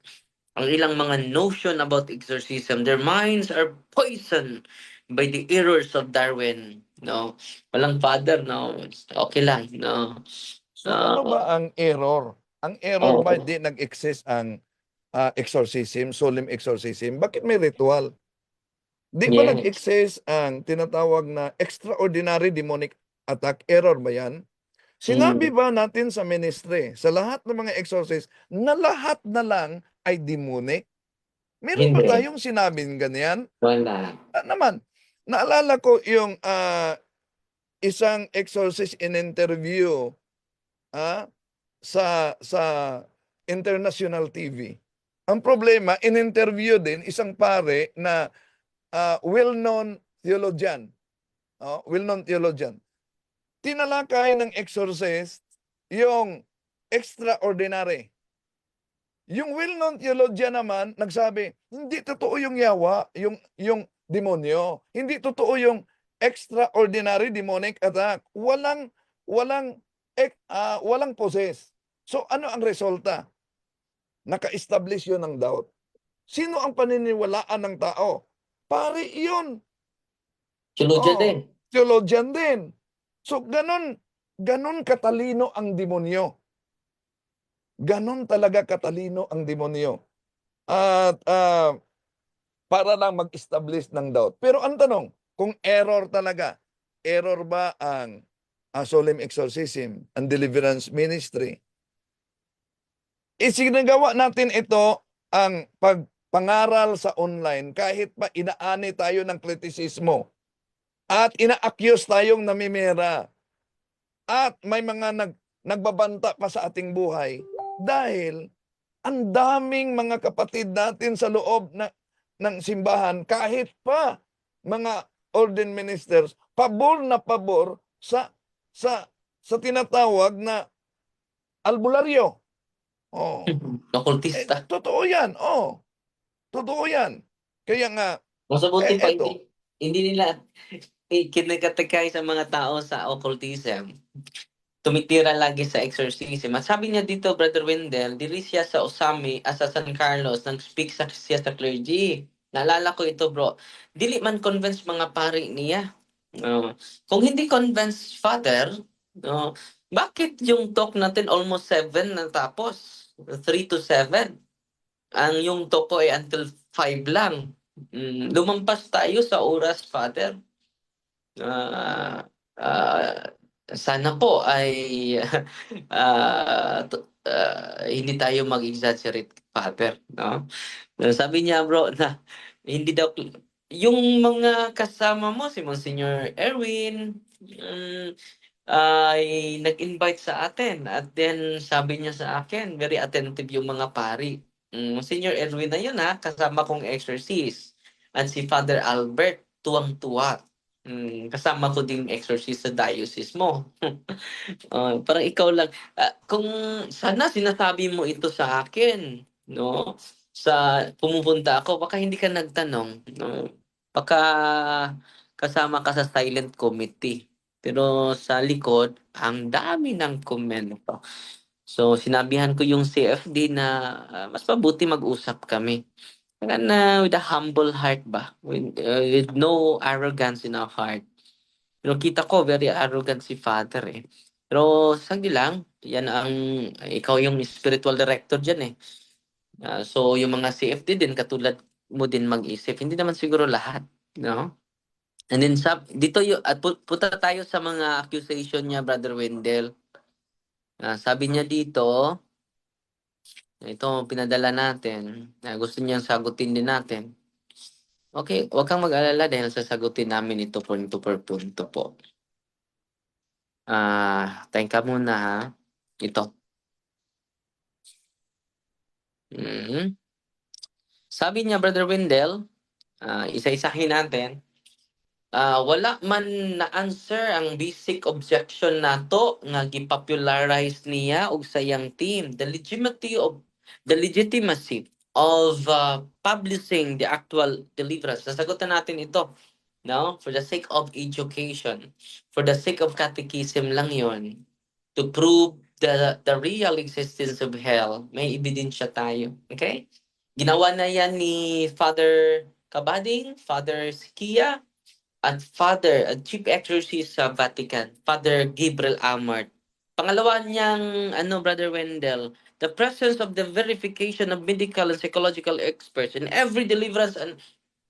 ang ilang mga notion about exorcism. Their minds are poisoned by the errors of Darwin. No, walang father, no. Okay lang, no. So ano ba ang error? Ang error ba Oo. di nag-exist ang exorcism, solemn exorcism? Bakit may ritual? Di ba Yes. nag-exist ang tinatawag na extraordinary demonic attack? Error ba yan? Sinabi ba natin sa ministry, sa lahat ng mga exorcist, na lahat na lang ay demonic? Meron ba Hindi. tayong sinabing ganyan? Wala. Naman, naalala ko yung isang exorcist in interview sa international TV. Ang problema, in-interview din isang pare na well-known theologian. Well-known theologian. Tinalakay ng exorcist yung extraordinary. Yung well-known theologian naman, nagsabi, hindi totoo yung yawa, yung demonyo. Hindi totoo yung extraordinary demonic attack. Walang possess. So ano ang resulta? Naka-establish yun ng doubt. Sino ang paniniwalaan ng tao? Pare yun. Theologian din. Theologian din. So ganon katalino ang demonyo. Ganon talaga katalino ang demonyo. At para lang mag-establish ng doubt. Pero ang tanong, kung error talaga, error ba ang solemn exorcism and deliverance ministry? Isinagawa natin ito ang pagpangaral sa online kahit pa inaani tayo ng kritisismo at ina-accuse tayong namimira at may mga nagbabanta pa sa ating buhay dahil ang daming mga kapatid natin sa loob ng simbahan kahit pa mga ordained ministers pabor na pabor sa tinatawag na albularyo. Okultista. Totoo yan. Totoo yan. Kaya nga, Masabuti pa, eto. hindi nila kinakatakay sa mga tao sa occultism. Tumitira lagi sa exorcism. At sabi niya dito, Brother Wendell, dili siya sa Osami, sa San Carlos, nag-speak siya sa clergy. Naalala ko ito, bro. Dili man convince mga pari niya. Kung hindi convince father, bakit yung talk natin almost 7 na tapos? 3 to 7. Ang yung talk ko ay until 5 lang. Lumampas tayo sa oras, father. Sana po ay hindi tayo mag-exaggerate, father, no? Sabi niya, bro, na hindi daw yung mga kasama mo, si Monsignor Erwin, ay nag-invite sa atin. At then sabi niya sa akin, very attentive yung mga pari. Monsignor Erwin na yun, kasama kong exorcist. At si Father Albert, tuwang-tuwa. Kasama ko din exorcist sa diocese mo. Parang ikaw lang. Kung sana sinasabi mo ito sa akin, no? Sa pumupunta ako, baka hindi ka nagtanong. No? Baka kasama ka sa silent committee. Pero sa likod, ang dami ng komento. So, sinabihan ko yung CFD na mas mabuti mag-usap kami. With a humble heart ba? With no arrogance in our heart. Pero kita ko, very arrogant si Father eh. Pero sagdi lang, ikaw yung spiritual director dyan eh. So, yung mga CFD din, katulad mo din mag-isip. Hindi naman siguro lahat, no? And then dito punta tayo sa mga accusation niya, Brother Wendell. Sabi niya dito, ito pinadala natin, gusto niyang sagutin din natin. Okay, huwag kang mag-alala dahil sasagutin namin ito punto per punto po. Tayo ka muna ha. Ito. Sabi niya, Brother Wendell, isa-isahin natin. wala man na-answer ang basic objection nato nga gipopularize niya og sayang team. The legitimacy of publishing the actual deliverance. Nasagutan natin ito. No? For the sake of education, for the sake of catechism lang yon, to prove the real existence of hell, may ebidensya tayo. Okay? Ginawa na yan ni Father Kabading, Father Sikia, at Chief Exorcist sa Vatican, Father Gabriel Amart. Pangalawa niyang, Brother Wendell, the presence of the verification of medical and psychological experts in every deliverance and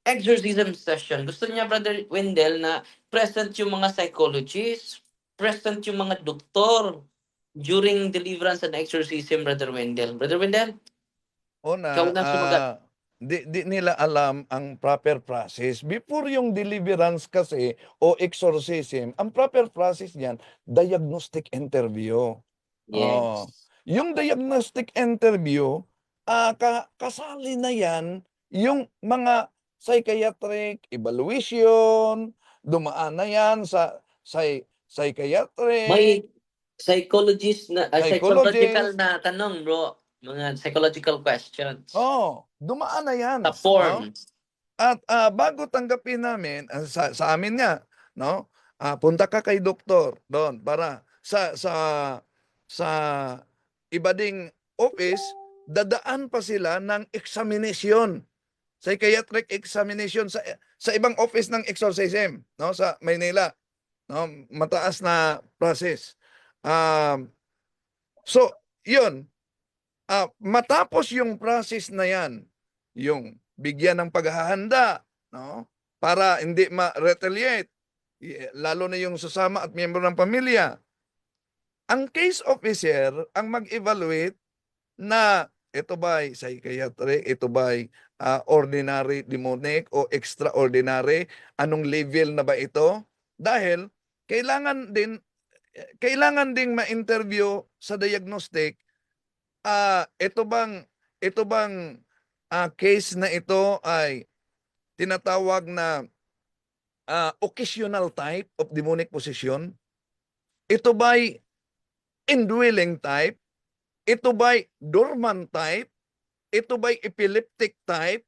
exorcism session. Gusto niya, Brother Wendell, na present yung mga psychologists, present yung mga doktor during deliverance and exorcism, Brother Wendell. Brother Wendell, ikaw Una, na sumagat. di nila alam ang proper process. Before yung deliverance kasi o exorcism, ang proper process niyan, diagnostic interview. Oh. Yes. Yung diagnostic interview, kasali na yan yung mga psychiatric evaluation, dumaan na yan sa psychiatric, May psychological psychologist. na tanong, bro. Mga psychological questions. Dumaan na yan. Sa form. At bago tanggapin namin, sa amin nga, no? Punta ka kay doktor doon para sa iba ding office, dadaan pa sila ng examination. Psychiatric examination sa ibang office ng exorcism, no? Sa Maynila, no? Mataas na process. So, 'yun. Matapos yung process na yan, yung bigyan ng paghahanda, no? Para hindi ma-retaliate, lalo na yung sasama at miyembro ng pamilya. Ang case officer ang mag-evaluate na ito ba'y psychiatric, ito ba'y ordinary demonic o extraordinary, anong level na ba ito? Dahil kailangan ding ma-interview sa diagnostic, ito bang case na ito ay tinatawag na occasional type of demonic possession? Ito ba'y indwelling type? Ito ba'y dormant type? Ito ba'y epileptic type?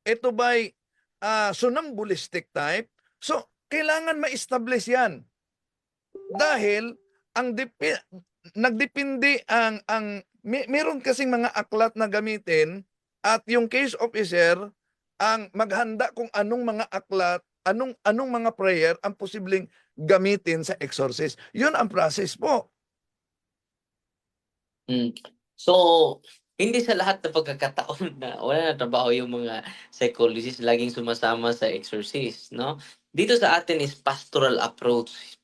Ito ba'y somnambulistic type? So, kailangan ma-establish yan. Dahil nagdepende meron kasing mga aklat na gamitin at yung case officer ang maghanda kung anong mga aklat, anong mga prayer ang posibleng gamitin sa exorcist. Yun ang process po. So, hindi sa lahat ng pagkakataon na wala na trabaho yung mga psychologists laging sumasama sa exorcist, no? Dito sa atin is pastoral approach.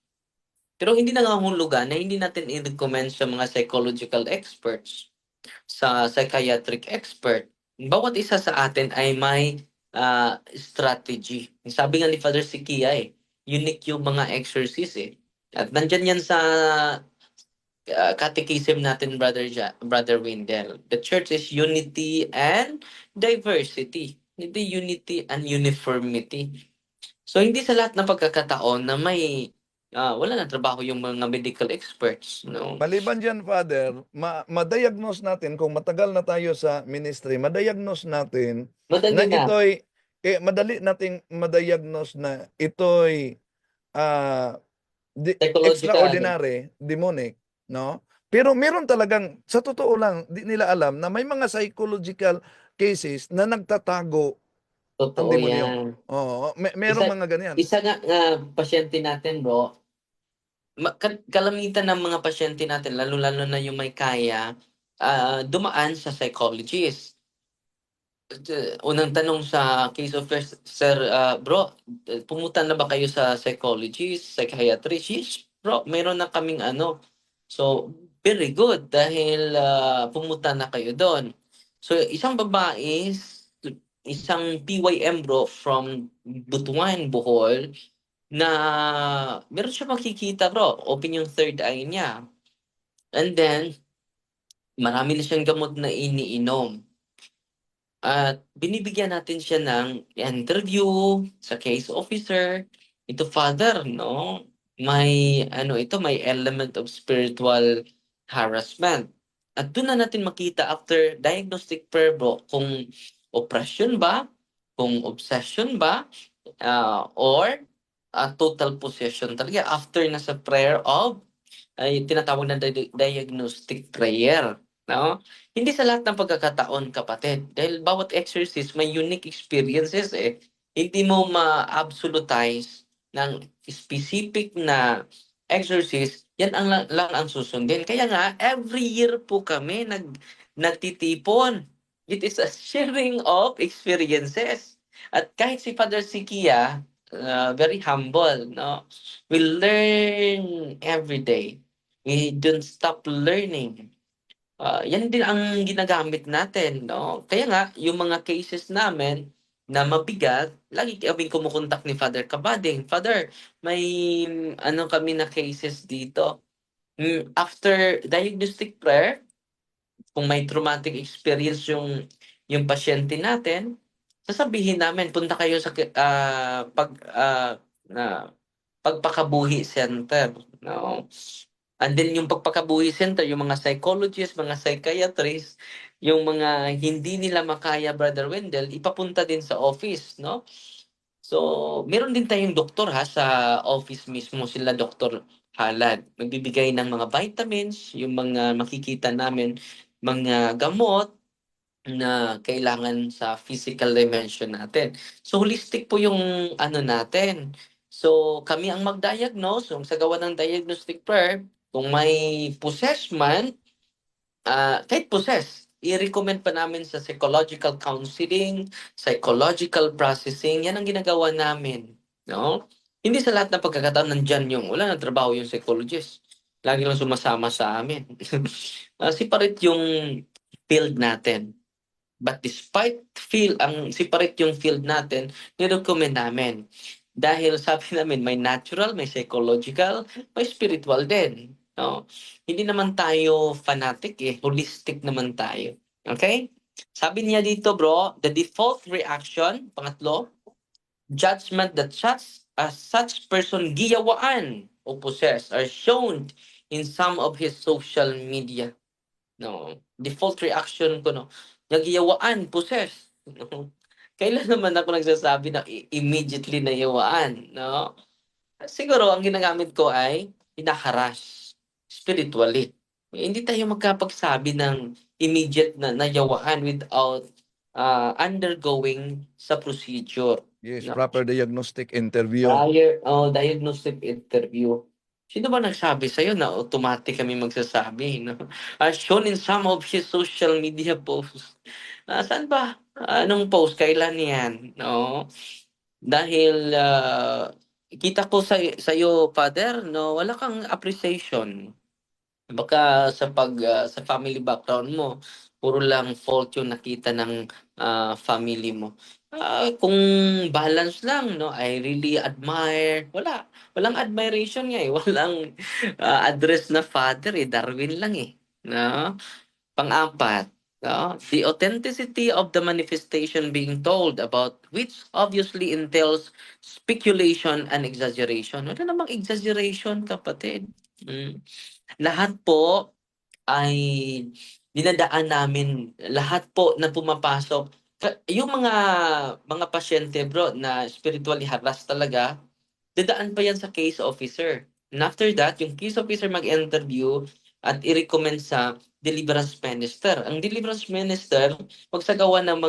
Pero hindi nangangahulugan na hindi natin i-recommend sa mga psychological experts, sa psychiatric expert. Bawat isa sa atin ay may strategy. Sabi nga ni Father Sikia, unique yung mga exorcist eh. At nandyan yan sa catechism natin, Brother Wendell. The church is unity and diversity. Hindi unity and uniformity. So hindi sa lahat ng pagkakataon na may wala na trabaho yung mga medical experts, no? Maliban dyan, Father, ma-diagnose natin, kung matagal na tayo sa ministry, ma-diagnose natin Madali na na. ito'y, madali nating ma-diagnose na ito'y Psychological. extraordinary, demonic, no? Pero meron talagang, sa totoo lang, di nila alam na may mga psychological cases na nagtatago ang Totoo demonyo. yan. Oo, meron mga ganyan. Isa nga pasyente natin, bro, kalamitan ng mga pasyente natin, lalo-lalo na yung may kaya, dumaan sa psychologist. Unang tanong sa case of sir, bro, pumunta na ba kayo sa psychologist, psychiatrist? Yes, bro, meron na kaming So, very good dahil pumunta na kayo doon. So, isang babae, isang PYM, bro, from Butuan, Bohol, na meron siya makikita, bro, open yung third eye niya. And then, marami na siyang gamot na iniinom. At binibigyan natin siya ng interview sa case officer. ito Father, no? May element of spiritual harassment. At doon na natin makita after diagnostic prayer bro, kung oppression ba, kung obsession ba, or total possession talaga after na sa prayer of ay tinatawag na diagnostic prayer. No? Hindi sa lahat ng pagkakataon, kapatid. Dahil bawat exorcist may unique experiences eh. Hindi mo ma-absolutize ng specific na exorcist, yan lang ang susundin. Kaya nga, every year po kami nagtitipon. It is a sharing of experiences. At kahit si Father Sikia, very humble, no? We learn every day. We don't stop learning. Yan din ang ginagamit natin, no? Kaya nga, yung mga cases namin na mabigat, lagi kaming kumukontak ni Father Kabading. Father, may kami na cases dito. After diagnostic prayer, kung may traumatic experience yung pasyente natin, sasabihin namin, punta kayo sa pagpakabuhi center. No? And then yung pagpakabuhi center, yung mga psychologists, mga psychiatrists, yung mga hindi nila makaya, Brother Wendell, ipapunta din sa office, no? So, meron din tayong doktor sa office mismo, sila Dr. Halad. Magbibigay ng mga vitamins, yung mga makikita namin, mga gamot na kailangan sa physical dimension natin. So, holistic po yung natin. So, kami ang mag-diagnose, yung sa gawa ng diagnostic prayer, kung may possessed man, kahit possessed, i-recommend pa namin sa psychological counseling, psychological processing, yan ang ginagawa namin. No? Hindi sa lahat ng pagkakataon nandyan wala nang trabaho yung psychologist. Lagi lang sumasama sa amin. Separate yung field natin. But despite separate yung field natin, ni-recommend namin. Dahil sabi namin, may natural, may psychological, may spiritual din. No? Hindi naman tayo fanatic holistic naman tayo. Okay? Sabi niya dito bro, the default reaction, pangatlo, judgment that such person giyawaan o possess are shown in some of his social media. No, default reaction ko nagyawaan, possess. No? Kailan naman ako nagsasabi na immediately na yawaan, no? Siguro ang ginagamit ko ay hinaharas spiritually. Hindi tayo magkapagsabi ng immediate na nayawaan without undergoing sa procedure. Yes, No? proper diagnostic interview. Diagnostic interview. Sino ba nagsabi sa'yo na automatic kami magsasabi? No? As shown in some of his social media posts. Saan ba? Anong post? Kailan yan? No? Dahil kita ko sa'yo, Father, no, wala kang appreciation. Baka sa family background mo, puro lang fault yung nakita ng family mo. Kung balance lang, no, I really admire. Walang admiration nga Walang address na father Darwin lang No? Pang-apat, no? The authenticity of the manifestation being told about which obviously entails speculation and exaggeration. Wala namang exaggeration, kapatid. Lahat po ay dinadaan namin, lahat po na pumapasok. Yung mga pasyente bro na spiritually harassed talaga, dadaan pa yan sa case officer. And after that, yung case officer mag-interview at i-recommend sa deliverance minister. Ang deliverance minister, magsagawa ng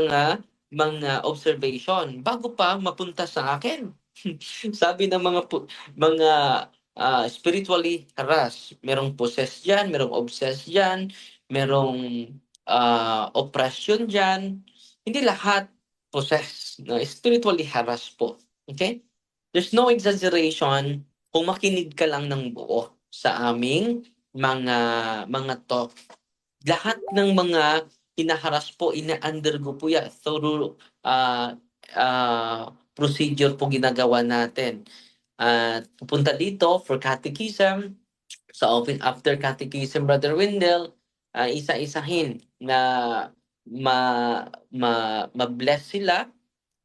mga observation bago pa mapunta sa akin. Sabi ng mga spiritually harassed, merong possessed dyan, merong obsessed dyan, merong oppression dyan. Hindi lahat possessed, no? Spiritually harassed po. Okay? There's no exaggeration kung makinig ka lang ng buo sa aming mga talk. Lahat ng mga hinaharas po, ina-undergo po yan through procedure po ginagawa natin. Pupunta dito for catechism, sa office after catechism, Brother Wendell, isa-isahin na ma-bless sila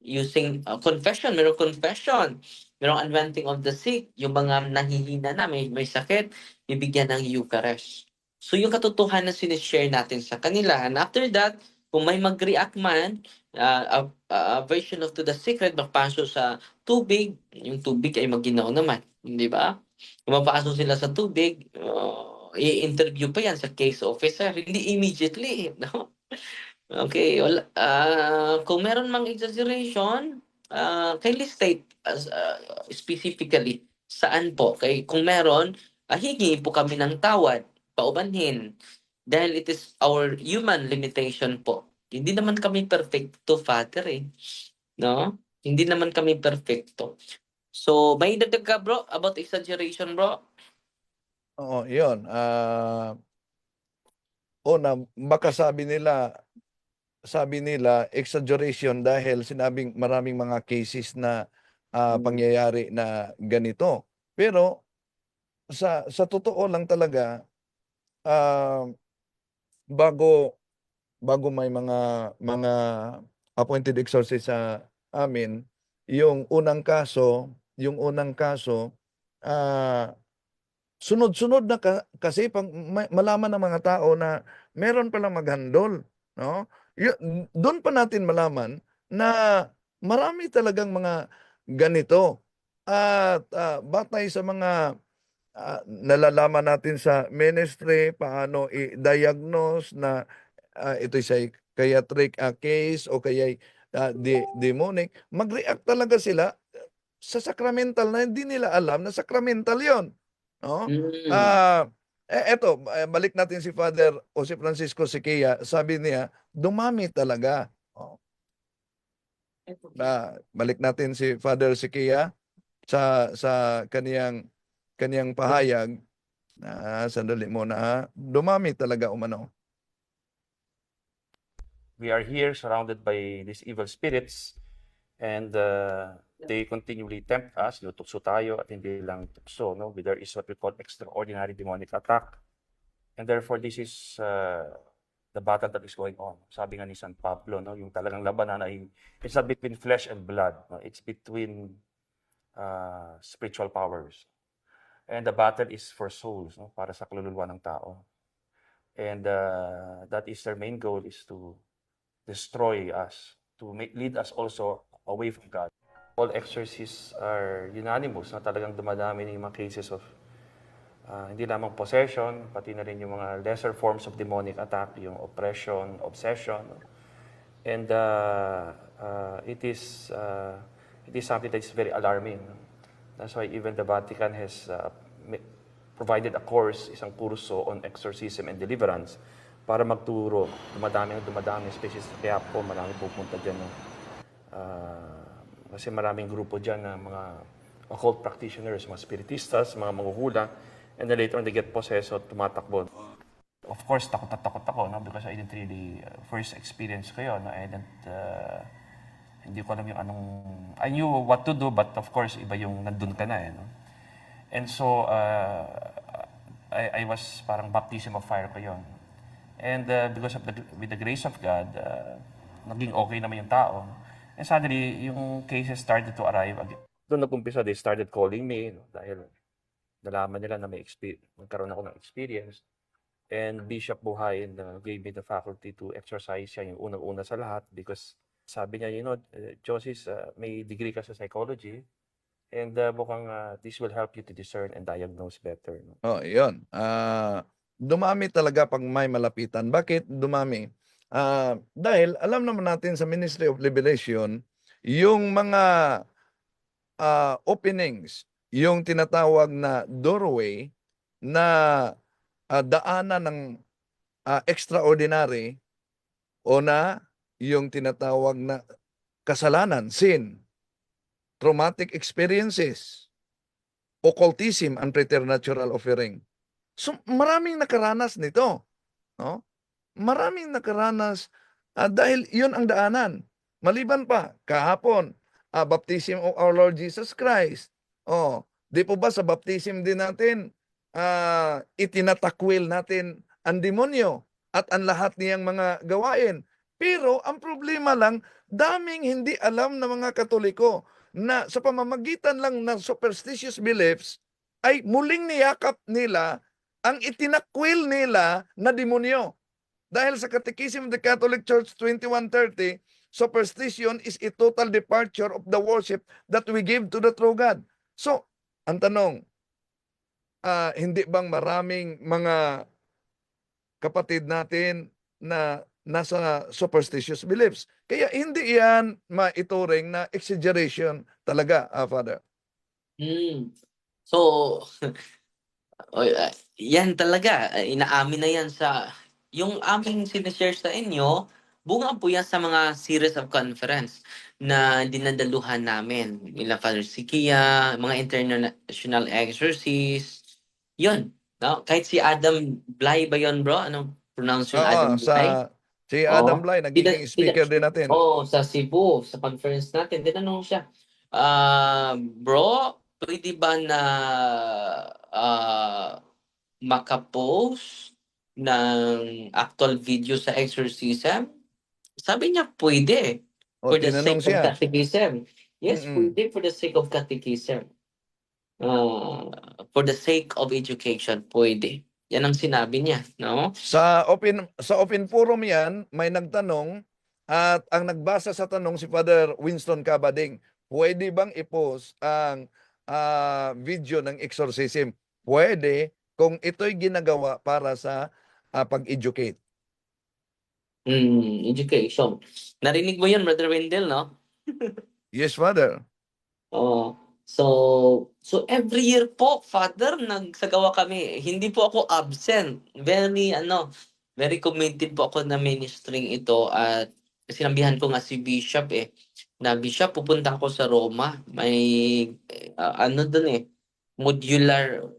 using confession, merong confession, merong anointing of the sick, yung mga nahihina na, may sakit, bibigyan ng Eucharist. So yung katotohanan sinishare natin sa kanila. And after that, kung may mag-react man, a version of to the secret, magpasok sa tubig, yung tubig ay maginaw naman. Di ba? Kung mapasok sila sa tubig, i-interview pa yan sa case officer. Hindi immediately. No? Okay, wala, kung meron mang exaggeration, kindly state specifically saan po. Okay, kung meron, hingi po kami ng tawad, paumanhin. Dahil it is our human limitation po. Hindi naman kami perfecto, Father eh. No? Hindi naman kami perfecto. So, may dagdag ka, bro, about exaggeration, bro? Oo, yun. Una, baka sabi nila exaggeration dahil sinabing maraming mga cases na pangyayari na ganito. Pero sa totoo lang talaga, bago may mga appointed exorcist sa amin, yung unang kaso, sunod-sunod na kasi malaman ng mga tao na meron palang maghandol, no? Doon pa natin malaman na marami talagang mga ganito. At batay sa mga nalalaman natin sa ministry, paano i-diagnose na ito'y psychiatric case o kaya demonic, mag-react talaga sila sa sacramental na hindi nila alam na sacramental yon, no? Eto, balik natin si Father o si Francisco Siquia, sabi niya, dumami talaga. Balik natin si Father Siquia sa kaniyang pahayag. Sandali muna, dumami talaga umano. We are here surrounded by these evil spirits, and they continually tempt us. Tukso tayo at hindi lang tukso. No? There is what we call extraordinary demonic attack. And therefore, this is the battle that is going on. Sabi nga ni San Pablo, no? Yung talagang labanan ay it's not between flesh and blood. No? It's between spiritual powers. And the battle is for souls, no? Para sa kaluluwa ng tao. And that is their main goal, is to destroy us, to lead us also away from God. All exorcists are unanimous na talagang dumadami ng mga cases of hindi lamang possession, pati na rin yung mga lesser forms of demonic attack, yung oppression, obsession. And it is something that is very alarming. That's why even the Vatican has provided a course, isang kurso on exorcism and deliverance para magturo. Dumadami, especially sa Quiapo, marami pupunta dyan. Kasi maraming grupo dyan na mga occult practitioners, mga spiritistas, mga manghuhula, and then later on they get possessed o tumatakbo. Of course, takot ako, no? Because I didn't really first experience ko yun. No? Hindi ko alam yung anong... I knew what to do, but of course, iba yung nandun ka na. No? And so, I was parang baptism of fire ko yun. And because of with the grace of God, naging okay naman yung tao. And suddenly, yung cases started to arrive again. Doon nag-umpisa, they started calling me, no? Dahil nalaman nila na nagkaroon ako ng experience. And Bishop Buhayin gave me the faculty to exercise siya yung unang-una sa lahat, because sabi niya, Josis, may degree ka sa psychology, and mukhang this will help you to discern and diagnose better. No? Oh, yun. Dumami talaga pag may malapitan. Bakit dumami? Dahil alam naman natin sa Ministry of Liberation, yung mga openings, yung tinatawag na doorway na daanan ng extraordinary o na yung tinatawag na kasalanan, sin, traumatic experiences, occultism, and preternatural offering. So maraming nakaranas nito. No? Maraming nakaranas dahil yun ang daanan. Maliban pa, kahapon, baptism of our Lord Jesus Christ. Di po ba sa baptism din natin, itinatakwil natin ang demonyo at ang lahat niyang mga gawain. Pero ang problema lang, daming hindi alam ng mga Katoliko na sa pamamagitan lang ng superstitious beliefs ay muling niyakap nila ang itinakwil nila na demonyo. Dahil sa Catechism of the Catholic Church 2130, superstition is a total departure of the worship that we give to the true God. So, ang tanong, hindi bang maraming mga kapatid natin na nasa superstitious beliefs? Kaya hindi yan maituring na exaggeration talaga, Father. So, yan talaga, inaamin na yan sa, yung aming sinishare sa inyo, bunga po yan sa mga series of conference na dinadaluhan namin. Nila Father Sikia, mga international exorcists, yun. No? Kahit si Adam Bly ba yun, bro? Anong pronounce yung Adam Bly? Si Adam Bly, naging speaker din natin. Sa Cebu, sa conference natin, tinanong siya, bro, pwede ba na makapost ng actual video sa exorcism? Sabi niya, pwede. For the sake of catechism. Yes, pwede for the sake of catechism. For the sake of education, pwede. Yan ang sinabi niya, no? Sa open forum yan, may nagtanong at ang nagbasa sa tanong si Father Winston Cabading. Pwede bang i-post ang video ng exorcism? Pwede kung ito'y ginagawa para sa pag-educate. Education. Narinig mo yun, Brother Wendell, no? Yes, Father. So every year po, Father, nagsagawa kami. Hindi po ako absent. Very committed po ako na ministering ito at sinabihan ko nga si Bishop na Bishop, pupunta ako sa Roma. May modular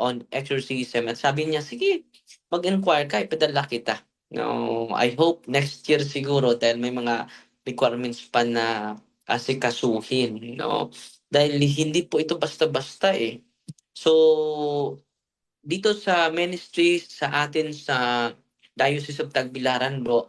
on exorcism. At sabi niya, sige, mag-inquire ka, ipadala kita. No, I hope next year siguro dahil may mga requirements pa na asikasuhin, no? Dahil hindi po ito basta-basta So, dito sa ministry sa atin sa Diocese of Tagbilaran, bro,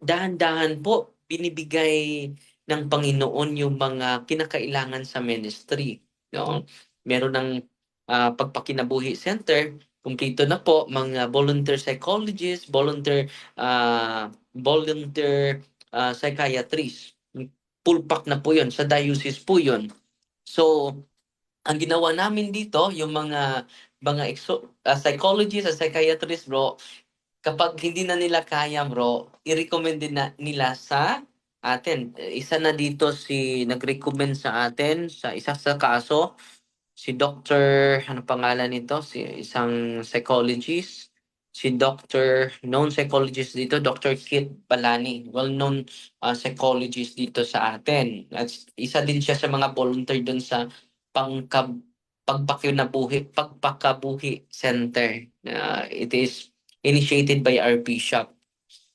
dahan-dahan po binibigay ng Panginoon yung mga kinakailangan sa ministry, no? Meron ng pagpakinabuhi center, kumpleto na po, mga volunteer psychologists, volunteer psychiatrists. Full pack na po 'yon, sa diocese po 'yon. So, ang ginawa namin dito, yung mga psychologists at psychiatrists, bro, kapag hindi na nila kaya, bro, i-recommend din nila sa atin. Isa na dito nag-recommend sa atin sa isa sa kaso, si Dr. ano pangalan nito? Isang psychologist, si known psychologist dito, Dr. Kit Balani, well-known psychologist dito sa atin. At isa din siya sa mga volunteer doon sa Pagpakabuhi Center. It is initiated by our bishop.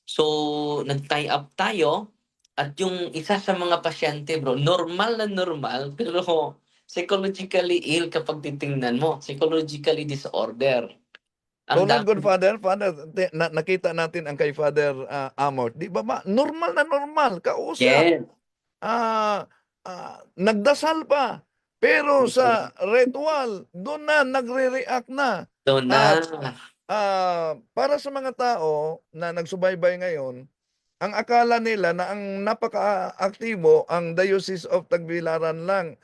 So, nag-tie up tayo at yung isa sa mga pasyente, bro, normal na normal, pero psychologically ill kapag titingnan mo. Psychologically disorder. Good Father, nakita natin ang kay Father Amort. Di ba normal na normal, kausap. Yes. Nagdasal pa. Pero sa ritual, doon na nagre-react na. Doon na. Para sa mga tao na nagsubaybay ngayon, ang akala nila na ang napaka-aktibo ang Diocese of Tagbilaran lang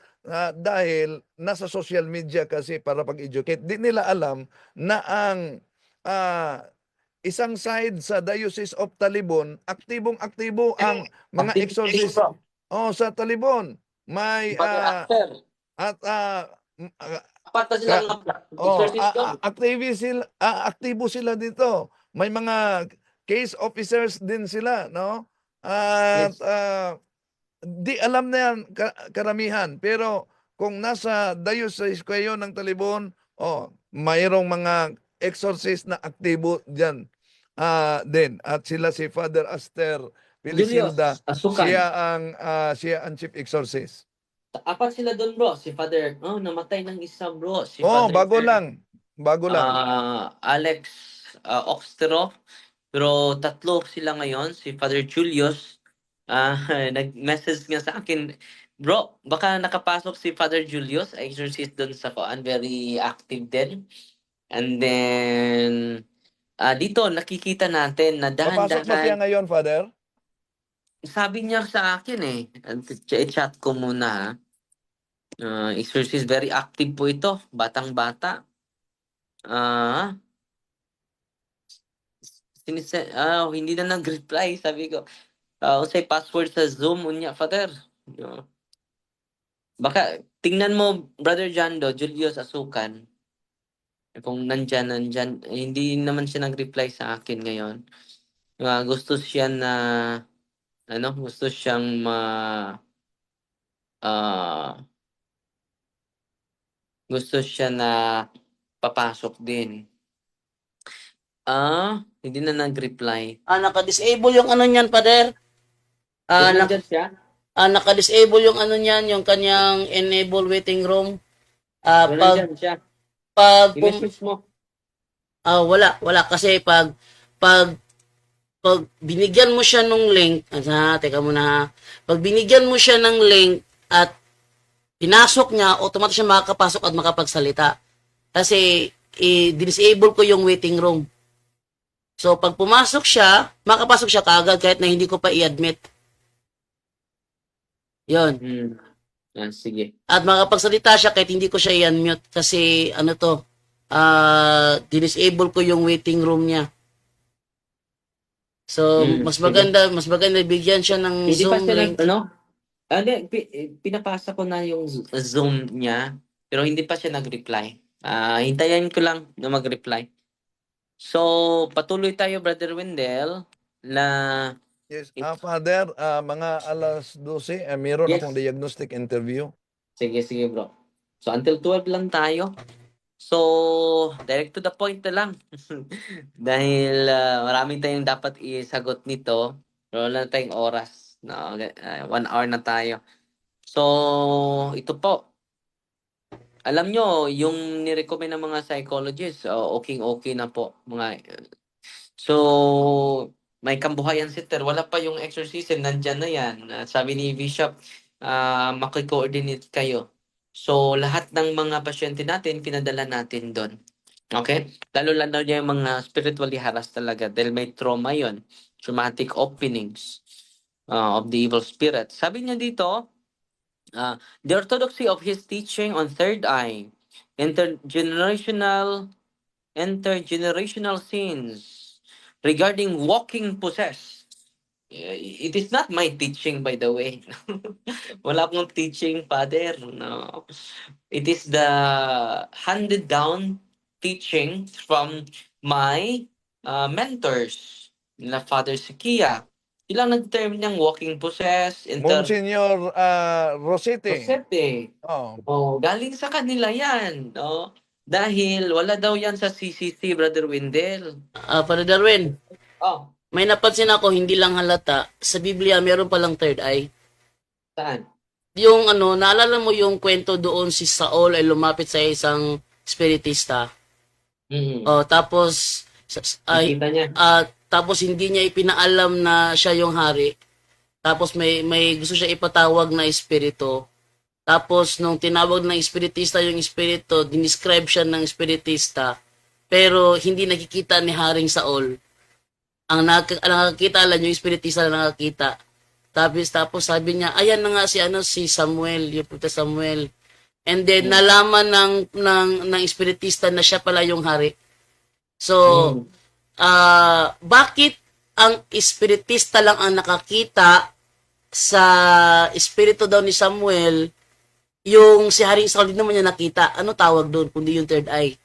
dahil nasa social media kasi para pag-educate. Di nila alam na ang isang side sa Diocese of Talibon, aktibong-aktibo ang mga exorcist. Sa Talibon. May aktibo sila dito. May mga case officers din sila, no? At di alam na yan karamihan. Pero kung nasa diocese kayo ng Talibon, mayroong mga exorcist na aktibo dyan din. At sila si Father Aster Pilisilda, siya ang chief exorcist. Apat sila doon, bro. Si Father, namatay ng isa, bro. Si Bago lang. Alex Oxterov, Pero tatlo sila ngayon, si Father Julius, nag-message nga sa akin, bro, baka nakapasok si Father Julius, exorcist doon sa koan, very active din. And then, dito nakikita natin na Papasok ba siya dahan-dahan, ngayon, Father? sabi niya sa akin i-chat ko muna ha. Exorcist, very active po ito, batang-bata. Ah, hindi na nag-reply, sabi ko. Unsay password sa Zoom unya, Father. No. Baka tingnan mo, Brother Jando, Julius Asukan. Kung nandyan, hindi naman siya nag-reply sa akin ngayon. Gusto siya na, gusto siyang gusto siya na papasok din. Hindi na nag-reply. Naka-disable yung ano niyan, Father. Nandyan siya? Naka-disable yung ano niyan, yung kanyang enable waiting room. Nandyan siya. I-message mo. Wala kasi pag binigyan mo siya ng link, teka muna ha. Pag binigyan mo siya ng link at pinasok niya, automatic siya makakapasok at makapagsalita. Kasi i-disable ko yung waiting room. So pag pumasok siya, makapasok siya kaagad kahit na hindi ko pa i-admit. Yon. Sige. At makapagsalita siya kahit hindi ko siya i-unmute kasi disable ko yung waiting room niya. So mas maganda bigyan siya ng hindi Zoom pa siya link. Pinapasa ko na yung Zoom niya pero hindi pa siya nag-reply. Hintayin ko lang na mag-reply. So patuloy tayo, Brother Wendell, na Yes, Father, mga alas 12, meron Yes. akong diagnostic interview. Sige, bro. So, until 12 lang tayo. So, direct to the point na lang. Dahil maraming tayong dapat isagot nito. Pero wala na tayong oras. No? 1 hour na tayo. So, ito po. Alam nyo, yung nirecommend ng mga psychologists, okay na po. So, may kambuhayan sitter. Wala pa yung exorcism, nandyan na yan. Sabi ni Bishop, maki-coordinate kayo. So, lahat ng mga pasyente natin, pinadala natin doon. Okay? Lalo niya yung mga spiritually harassed talaga dahil may trauma yon, traumatic openings of the evil spirit. Sabi niya dito, the orthodoxy of his teaching on third eye, intergenerational sins regarding walking possessed. It is not my teaching, by the way. Wala akong teaching, Father. No. It is the handed down teaching from my mentors, na Father Sikia. Ilang nag-term niyang walking possessed. Monsignor Rosete. Galing sa kanila yan. No? Dahil wala daw yan sa CCC, Brother Wendell. Father Darwin, may napansin ako, hindi lang halata. Sa Biblia, meron palang third eye. Saan? Yung naalala mo yung kwento doon si Saul ay lumapit sa isang spiritista. Tapos tapos hindi niya ipinaalam na siya yung hari. Tapos may gusto siya ipatawag na espiritu. Tapos nung tinawag ng espiritista yung espiritu, dinescribe siya ng espiritista, pero hindi nakikita ni Haring Saul. Ang nakakita lang yung espiritista na nakakita. Tapos sabi niya, ayan na nga si Samuel, yung puta Samuel. And then nalaman ng espiritista na siya pala yung hari. So, bakit ang espiritista lang ang nakakita sa espiritu daw ni Samuel, yung si Haring Saul din naman niya nakita? Ano tawag doon kundi yung third eye?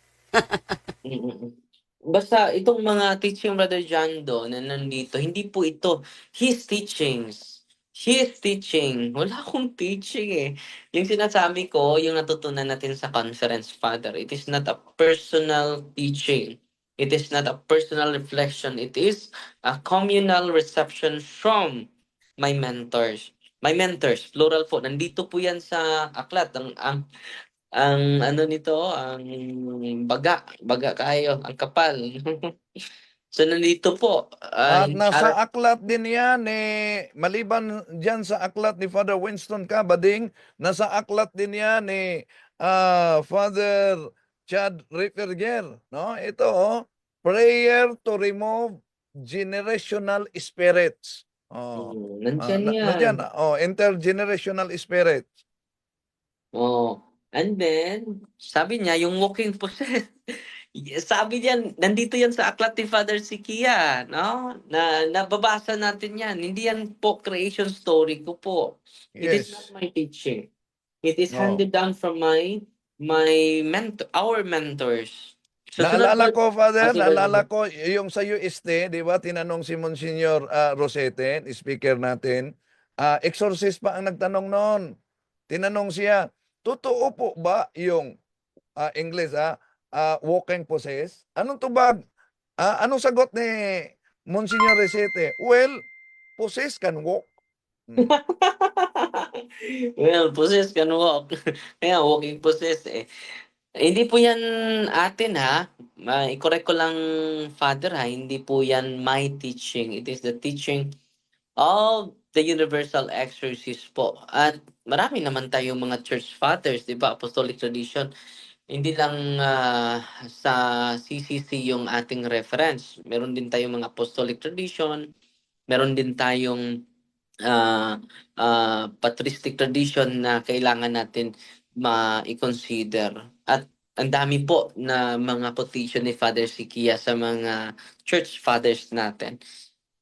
Basta itong mga teaching, Brother John na nandito, hindi po ito his teachings. His teaching. Wala akong teaching eh. Yung sinasabi ko, yung natutunan natin sa conference, Father, it is not a personal teaching. It is not a personal reflection. It is a communal reception from my mentors. My mentors, plural po. Nandito po yan sa aklat. Ang ano nito, ang baga kayo, ang kapal. So nandito po, At nasa aklat din yan maliban dyan sa aklat ni Father Winston Cabading, nasa aklat din yan Father Chad Ripperger, no? Ito, prayer to remove generational spirits. nandyan yan. Nandyan, intergenerational spirits. And then, sabi niya, yung walking possessed, sabi niya, nandito yan sa aklat ni Father Sikia, no? Na nababasa natin yan. Hindi yan po creation story ko po. It is not my teaching. It is handed down from our mentors. So, Naalala ko, Father, sige, naalala ko yung sa UST, di ba, tinanong si Monsignor Rosete, speaker natin, exorcist pa ang nagtanong noon. Tinanong siya, totoo po ba yung English, walking possessed? Anong tubag? Anong sagot ni Monsignor Rosete? Well, possessed can walk. Well, possessed can walk. Kaya walking possessed eh. Hindi po yan atin ha. I-correct ko lang, Father ha. Hindi po yan my teaching. It is the teaching of the universal exorcist po. At marami naman tayong mga church fathers, di ba? Apostolic tradition. Hindi lang sa CCC yung ating reference. Meron din tayong mga apostolic tradition. Meron din tayong patristic tradition na kailangan natin ma-consider. At ang dami po na mga quotation ni Father Sikia sa mga church fathers natin.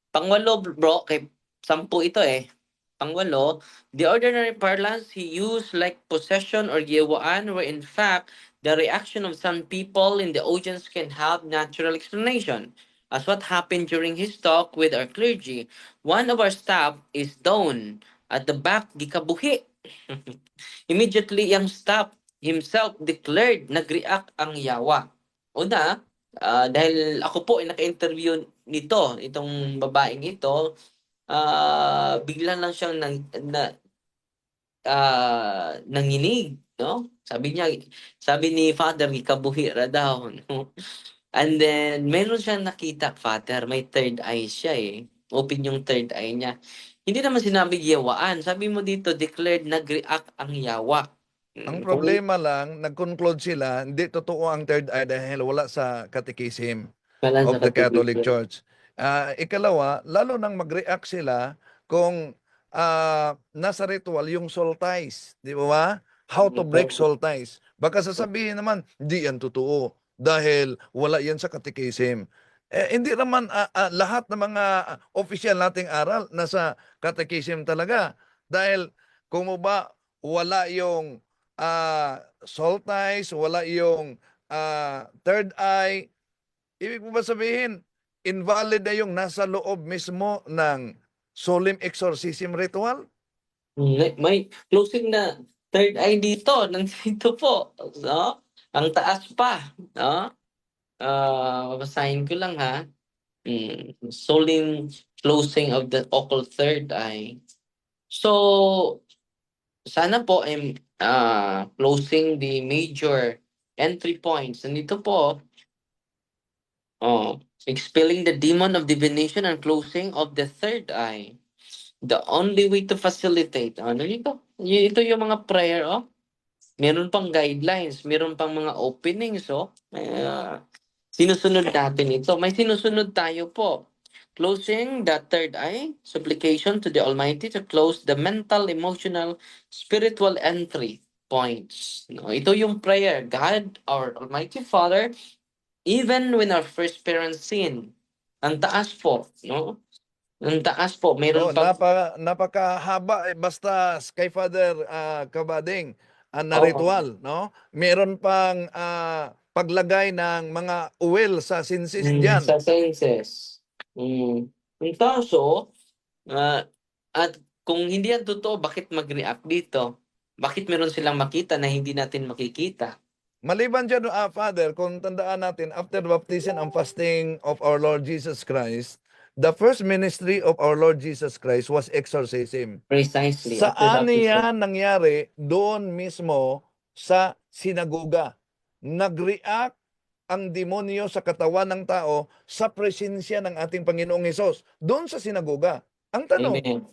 Pangwalo, bro, kay 10 ito eh. Pangwalo, the ordinary parlance he used like possession or yewaan were in fact the reaction of some people in the audience can have natural explanation. As what happened during his talk with our clergy, one of our staff is down at the back gikabuhi. Immediately, yung staff himself declared nag-react ang yawa. Una, dahil ako po ay naka-interview nito, itong babaeng ito, bigla lang siyang nanginig, no? Sabi ni Father, ikabuhi ra daw, no? And then, meron siyang nakita, Father, may third eye siya eh. Open yung third eye niya. Hindi naman sinabi yawaan. Sabi mo dito, declared nag-react ang yawa. Ang problema lang, nag-conclude sila, hindi totoo ang third eye dahil wala sa catechism of the Catholic Church. Ikalawa, lalo nang mag-react sila kung nasa ritual yung soul ties, di ba? How to break soul ties. Baka sasabihin naman, hindi yan totoo dahil wala yan sa catechism. Hindi naman lahat ng mga official nating aral nasa catechism talaga. Dahil kung ba wala yung soul ties, wala yung third eye, ibig mo ba sabihin, invalid na yung nasa loob mismo ng solemn exorcism ritual? May closing na third eye dito. Nandito po. No? Ang taas pa. No? Babasahin ko lang ha. Solemn closing of the occult third eye. So, sana po ay closing the major entry points. Nandito po, expelling the demon of divination and closing of the third eye. The only way to facilitate. Ito yung mga prayer, Meron pang guidelines, meron pang mga openings, sinusunod natin ito. May sinusunod tayo po. Closing the third eye, supplication to the Almighty to close the mental, emotional, spiritual entry points. No, ito yung prayer. God, our Almighty Father, even when our first parents sin, ang taas po, no? Ang taas po, mayroon pang... Napakahaba, basta kay Father Cabading, na ritual, no? Meron pang paglagay ng mga oil sa senses dyan. Sa senses. So, at kung hindi yan totoo, bakit mag-react dito? Bakit meron silang makita na hindi natin makikita? Maliban dyan, Father, kung tandaan natin, after the baptism and fasting of our Lord Jesus Christ, the first ministry of our Lord Jesus Christ was exorcism. Precisely. Saan yan nangyari? Doon mismo sa sinagoga. Nag-react ang demonyo sa katawan ng tao sa presensya ng ating Panginoong Hesus doon sa sinagoga. Amen.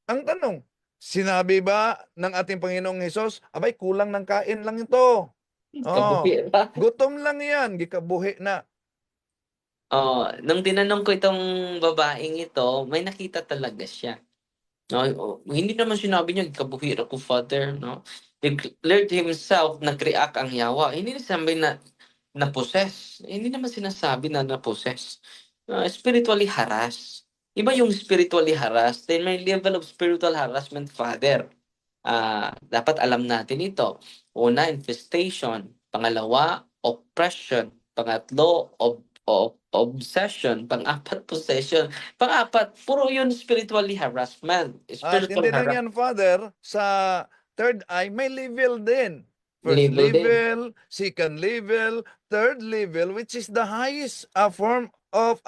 Ang tanong, sinabi ba ng ating Panginoong Hesus, abay, kulang ng kain lang ito. Kabuhi ba? Gutom lang yan, gikabuhi na. Nung tinanong ko itong babaeng ito, may nakita talaga siya. No, hindi naman sinabi niya, kabuhi ako, Father. No? Declared himself, nag-react ang yawa. Hindi sinabi na possess. Hindi naman sinasabi na possess. Spiritually harassed. Iba yung spiritually harassed. Then may level of spiritual harassment, Father. Dapat alam natin ito. Una, infestation. Pangalawa, oppression. Pangatlo, obsession. Pang-apat, possession. Pang-apat, puro yun spiritually harassment. At Spiritual hindi lang harassment. yan, Father, sa third eye, may level din. First Level din. level, second level, third level, which is the highest form of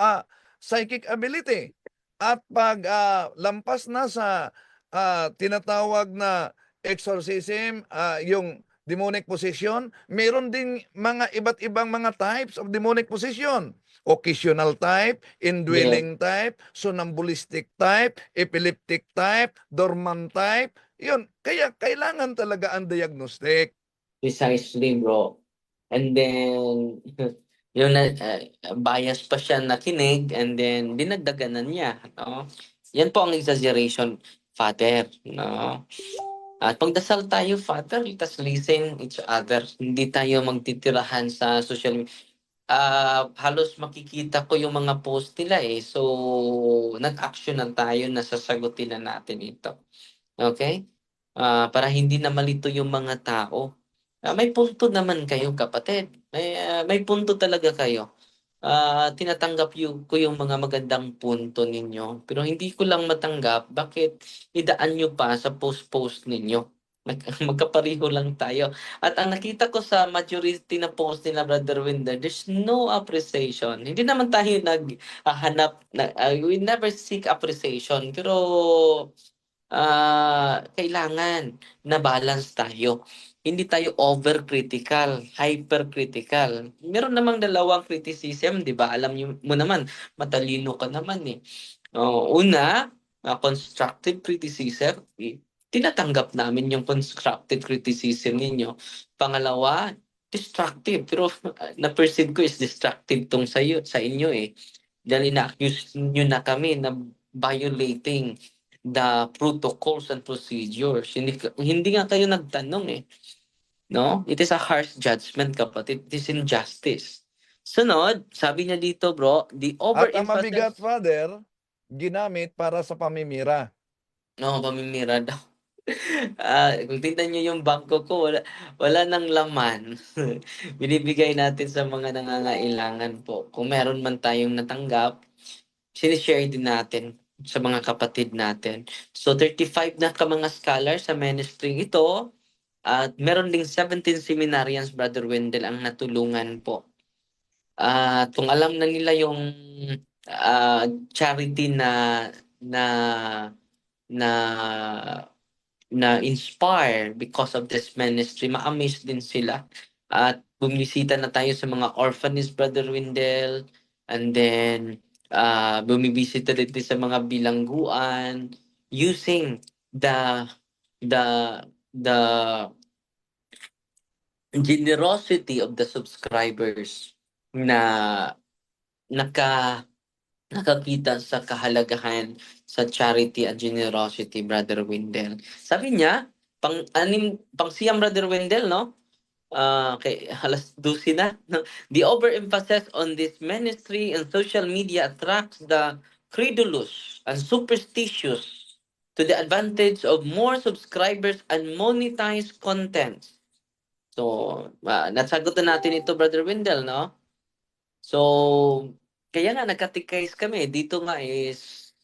psychic ability. At pag lampas na sa tinatawag na exorcism, yung demonic possession, meron ding mga iba't ibang mga types of demonic possession. Occasional type, indwelling type, sonambulistic type, epileptic type, dormant type. Yun, kaya kailangan talaga ang diagnostic. Precisely, bro. And then, yung bias pa siya nakinig and then dinagdaganan niya. No? Yan po ang exaggeration, Father. No? At pagdasal tayo, Father, let us listen each other. Hindi tayo magtitirahan sa social media. Halos makikita ko yung mga post nila eh. So, nag-action na tayo na sasagutin na natin ito. Okay? Para hindi na malito yung mga tao. May punto naman kayo, kapatid. May punto talaga kayo. Tinatanggap ko yung mga magandang punto ninyo. Pero hindi ko lang matanggap bakit idaan nyo pa sa post-post ninyo. Magkapareho lang tayo. At ang nakita ko sa majority na post nila, Brother Winder, there's no appreciation. Hindi naman tayo naghahanap, we never seek appreciation. Pero kailangan na balance tayo. Hindi tayo overcritical, hypercritical. Meron namang dalawang criticism, di ba? Alam mo naman, matalino ka naman eh. Una, constructive criticism. Tinatanggap namin yung constructive criticism ninyo. Pangalawa, destructive. Pero na-perceive ko is destructive tong sa inyo eh. Dahil na-accuse nyo na kami na violating the protocols and procedures. Hindi nga kayo nagtanong eh. No? It is a harsh judgment, kapatid. It is injustice. Sunod, sabi niya dito, bro, the At ang mabigat, overemphasis. Father, ginamit para sa pamimira. No, pamimira daw. Kung tingnan niyo yung bangko ko, wala nang laman. Binibigay natin sa mga nangangailangan po. Kung meron man tayong natanggap, sinishare din natin sa mga kapatid natin. So 35 na ka mga scholars sa ministry ito. At meron ding 17 seminarians, Brother Wendell, ang natulungan po. Kung alam na nila yung charity na inspire because of this ministry, ma-amaze din sila. At bumisita na tayo sa mga orphanage, Brother Wendell, and then bumibisita din sa mga bilangguan using the generosity of the subscribers na nakakita sa kahalagahan sa charity and generosity, Brother Wendell. Sabi niya, pang-siyam, Brother Wendell, no? Kay alas 12 na. No? The overemphasis on this ministry and social media attracts the credulous and superstitious to the advantage of more subscribers and monetized content. So, nasagot na natin ito, Brother Wendell, no? So, kaya nga nagkatikais kami. Dito nga is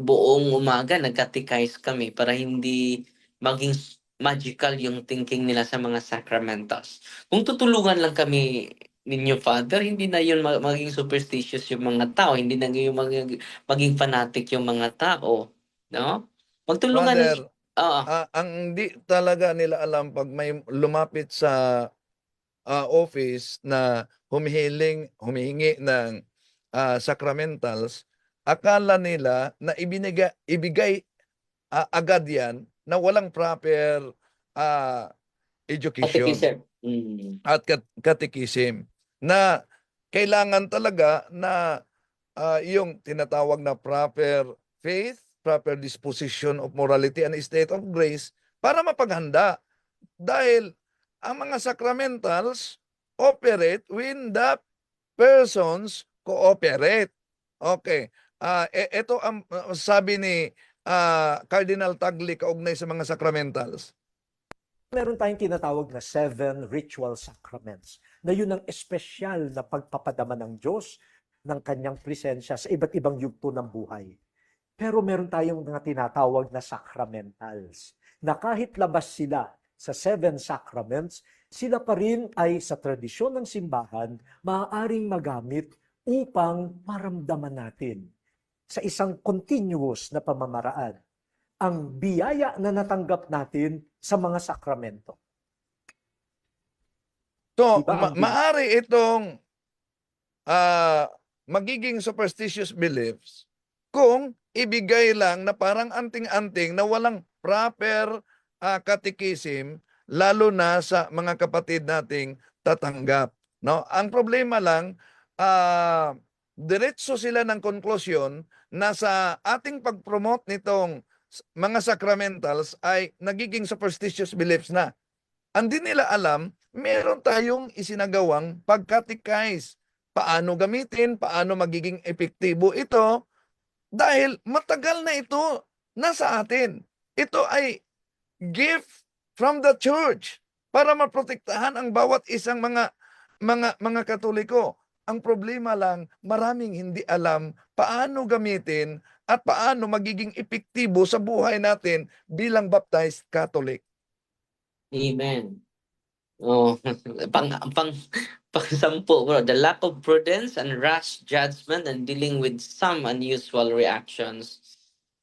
buong umaga nagkatikais kami para hindi maging magical yung thinking nila sa mga sacramentals. Kung tutulungan lang kami ninyo, Father, hindi na yun maging superstitious yung mga tao. Hindi na yun maging fanatic yung mga tao. No? Magtulungan. Father, ang di talaga nila alam pag may lumapit sa office na humihingi ng sacramentals, akala nila na ibigay agad yan na walang proper education Katekism. at catechism, na kailangan talaga na yung tinatawag na proper faith, proper disposition of morality and state of grace para mapaghanda. Dahil ang mga sacramentals operate when the persons cooperate. Okay. Ito ang sabi ni Cardinal Tagle kaugnay sa mga sacramentals. Meron tayong tinatawag na 7 ritual sacraments na yun ang espesyal na pagpapadama ng Diyos ng kanyang presensya sa iba't ibang yugto ng buhay. Pero meron tayong mga tinatawag na sacramentals na kahit labas sila sa 7 sacraments, sila pa rin ay sa tradisyon ng simbahan maaaring magamit upang maramdaman natin sa isang continuous na pamamaraan ang biyaya na natanggap natin sa mga sakramento. So, Diba? maari itong magiging superstitious beliefs kung ibigay lang na parang anting-anting na walang proper catechism, lalo na sa mga kapatid nating tatanggap. No? Ang problema lang, diretso sila ng konklusyon na sa ating pag-promote nitong mga sacramentals ay nagiging superstitious beliefs na. Hindi nila alam, meron tayong isinagawang pagkatikais. Paano gamitin, paano magiging epektibo ito, dahil matagal na ito nasa atin. Ito ay gift from the church para maprotektahan ang bawat isang mga Katoliko. Ang problema lang, maraming hindi alam paano gamitin at paano magiging epektibo sa buhay natin bilang baptized Catholic. Amen. Oh, pang-sampu, bro. The lack of prudence and rash judgment and dealing with some unusual reactions.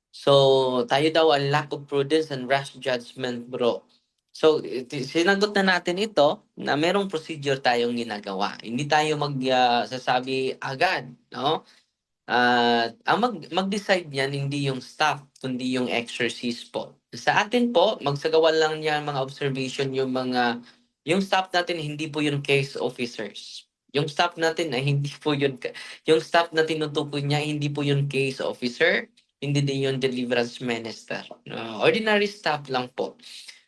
So, tayo daw ang lack of prudence and rash judgment, bro. So, sinagot na natin ito na merong procedure tayong ginagawa. Hindi tayo magsasabi agad, no? Ang mag-decide niyan hindi yung staff, kundi yung exorcist po. Sa atin po, magsagawa lang niya mga observation yung staff natin, hindi po yung case officers. Yung staff natin ay hindi po yung staff na tinutukoy niya, hindi po yung case officer, hindi din yung deliverance minister. Ordinary staff lang po.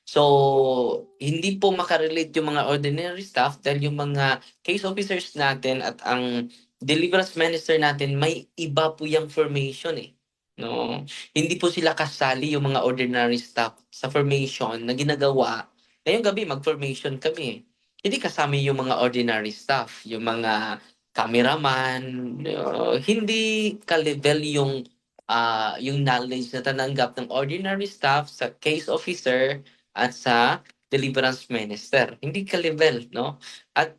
So, hindi po makarelate yung mga ordinary staff dahil yung mga case officers natin at ang deliverance minister natin, may iba po yung formation eh. No? Hindi po sila kasali yung mga ordinary staff sa formation na ginagawa. Ngayong gabi, mag-formation kami. Hindi kasama yung mga ordinary staff, yung mga cameraman, hindi ka-level yung knowledge na tananggap ng ordinary staff sa case officer at sa deliverance minister. Hindi ka-level, no? At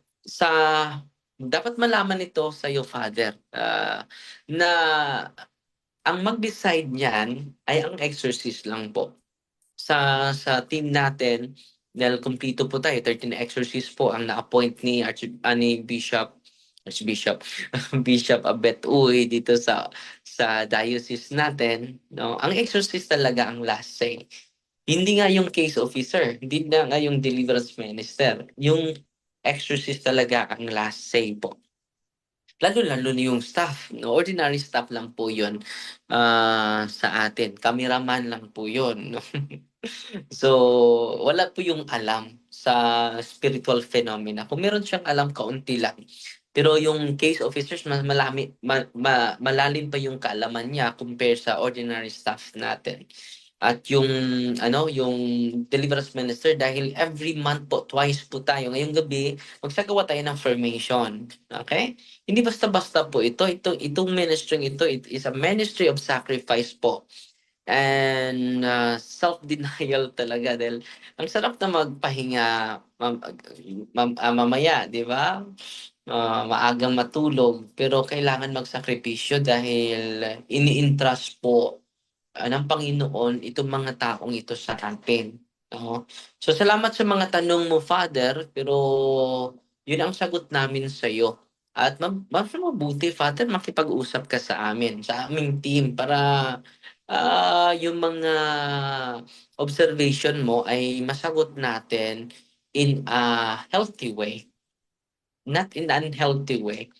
dapat malaman ito sa iyo, Father, na ang mag-decide niyan ay ang exorcist lang po. Sa team natin, dahil kumpleto po tayo, 13 exorcist po ang na-appoint ni Bishop Abet Uy dito sa diocese natin. No? Ang exorcist talaga ang last say. Hindi nga yung case officer, hindi nga yung deliverance minister. Yung exorcist talaga ang last say po. Lalo-lalo na yung staff. No? Ordinary staff lang po yun sa atin. Cameraman lang po yun. No? So, wala po yung alam sa spiritual phenomena. Kung meron siyang alam, kaunti lang. Pero yung case officers, mas malalim pa yung kaalaman niya compare sa ordinary staff natin. At yung deliverance minister, dahil every month po, twice po tayo. Ngayong gabi, magsagawa tayo ng formation. Okay? Hindi basta-basta po ito. Itong ministry ito, it is a ministry of sacrifice po. And self-denial talaga. Dahil ang sarap na magpahinga mamaya, di ba? Maagang matulog. Pero kailangan magsakripisyo dahil ini-entrust po ng Panginoon itong mga taong ito sa atin. So salamat sa mga tanong mo, Father, pero Yun ang sagot namin sa iyo. At mas mabuti, Father, makipag-usap ka sa amin, sa aming team, para yung mga observation mo ay masagot natin in a healthy way, not in an unhealthy way.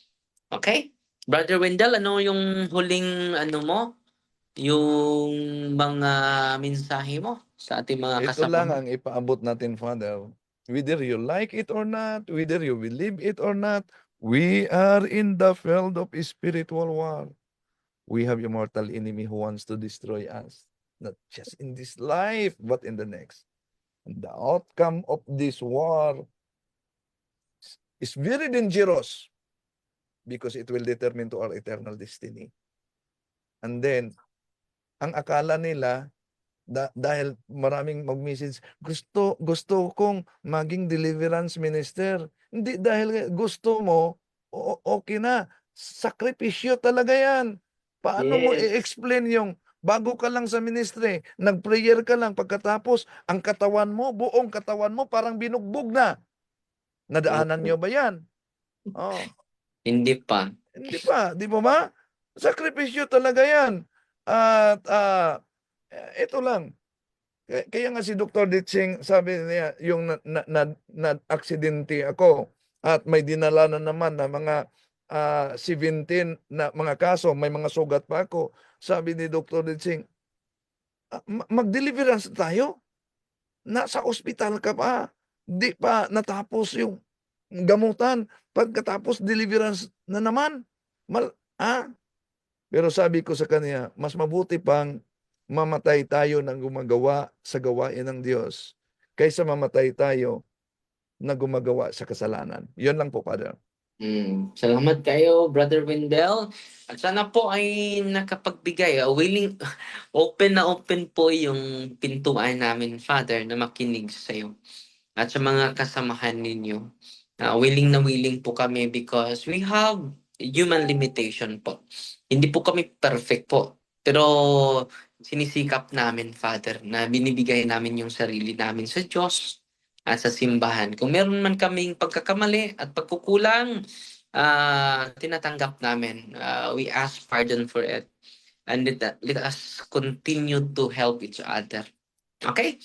Okay? Brother Wendell, ano yung huling yung mga mensahe mo sa ating mga Ito lang kasama? ang ipaabot natin, Father. Whether you like it or not, whether you believe it or not, we are in the field of spiritual war. We have immortal enemy who wants to destroy us, not just in this life, but in the next. And the outcome of this war is very dangerous because it will determine to our eternal destiny. And then, ang akala nila, dahil maraming mag-message, gusto kong maging deliverance minister. Hindi dahil gusto mo, okay na. Sakripisyo talaga yan. Paano mo Yes. i-explain yung bago ka lang sa ministry, nag-prayer ka lang, pagkatapos ang katawan mo, buong katawan mo parang binugbog na. Nadaanan nyo ba yan? Oh. Hindi pa. Hindi pa, di ba ba? Sakripisyo talaga yan. At ito lang. Kaya nga si Dr. Ditsing, sabi niya, yung na-aksidente ako at may dinala na naman na mga 17 na mga kaso, may mga sugat pa ako. Sabi ni Dr. Ditsing, mag-deliverance tayo? Nasa ospital ka pa. Di pa natapos yung gamutan. Pagkatapos deliverance na naman. Pero sabi ko sa kanya, mas mabuti pang mamatay tayo ng gumagawa sa gawain ng Diyos kaysa mamatay tayo na gumagawa sa kasalanan. Yun lang po, Father. Salamat kayo, Brother Wendell. At sana po ay nakapagbigay. Open na open po yung pintuan namin, Father, na makinig sa iyo. At sa mga kasamahan ninyo. Willing na willing po kami because we have human limitation po. Hindi po kami perfect po. Pero sinisikap namin, Father, na binibigay namin yung sarili namin sa Diyos at sa simbahan. Kung meron man kaming pagkakamali at pagkukulang, tinatanggap namin. We ask pardon for it. And let us continue to help each other. Okay?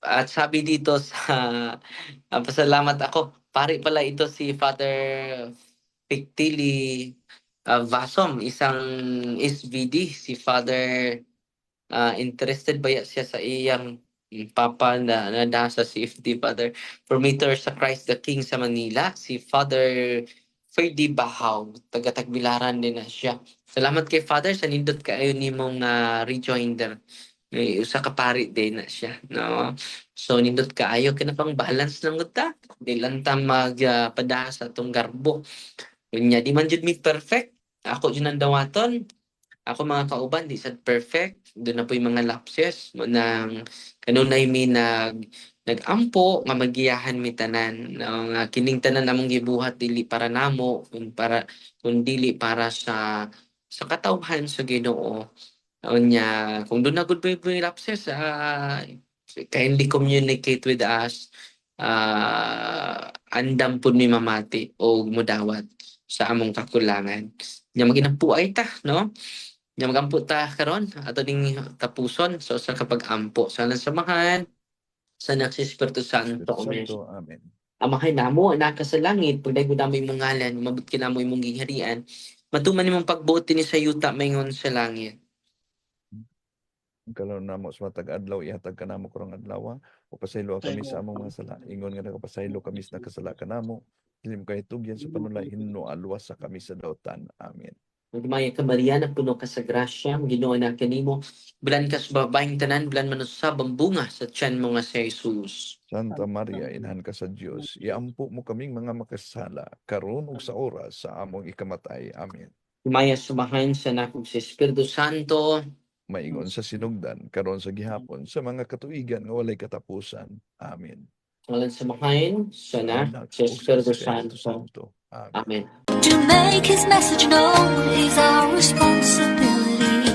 At sabi dito sa pasalamat ako, pare pala ito si Father Pictili Vasom, isang SVD, si Father. Interested ba siya sa iyang papa na nasa CFD, Father? Formator sa Christ the King sa Manila, si Father Ferdy Bahaw, taga-Tagbilaran din na siya. Salamat kay Father sa nindot kayo ni mong rejoinder. Usa ka pari din na siya, no? So nindot kaayo kinapang balance ng uta. Di lang ta magpada sa atong garbo. Unya di man jud mi perfect. Ako jud ang dawaton. Ako mga kauban di sad perfect. Doon na po yung mga lapses mo nang kanunay mi nagampo nga magiyahan mi tanan. Nga kining tanan namong gibuhat dili para namo kun dili para sa katawhan sa Ginoo. Unya kung doon na good po yung lapses, kindly communicate with us. Andam po ni mamati o mudawat sa among kakulangan. Nya maginampuay ta, no? Nya magampo ta karon ato ding tapuson so sa kapag-ampo sa samahan sa Espiritu Santo. Amen. Amahay namo naka sa langit, pagdaygo namo imong ngalan, mabut kinamo imong gingharian. Matuman imong pagbuti ni sa yuta maingon sa langit. Kalon namo sa matag adlaw ihatag kanamo karong adlaw o pasaylo kami sa among mga sala. Ingon nga nakapasaylo kami sa nakasala kanamo. Dilim kay tugyan sa panulay hinno alwas sa kami sa dautan. Amen. Magmaya ka Maria, na puno ka sa grasya, Ginoo na kanimo. Bulan ka sa babaeng tanan, bulan manusab ang bunga sa tiyan mo nga si Jesus. Santa Maria, inahan ka sa Dios, iampo mo kaming mga makasala karon ug sa oras sa among ikamatay. Amen. Magmaya sumahan sa nakog sa Espiritu Santo, maingon sa sinugdan karon sa gihapon sa mga katuigan nga walay katapusan. Amen. Ngalan sa makain, sa anak, sa Espiritu Santo. Amen. Amen. To make his message known is our responsibility.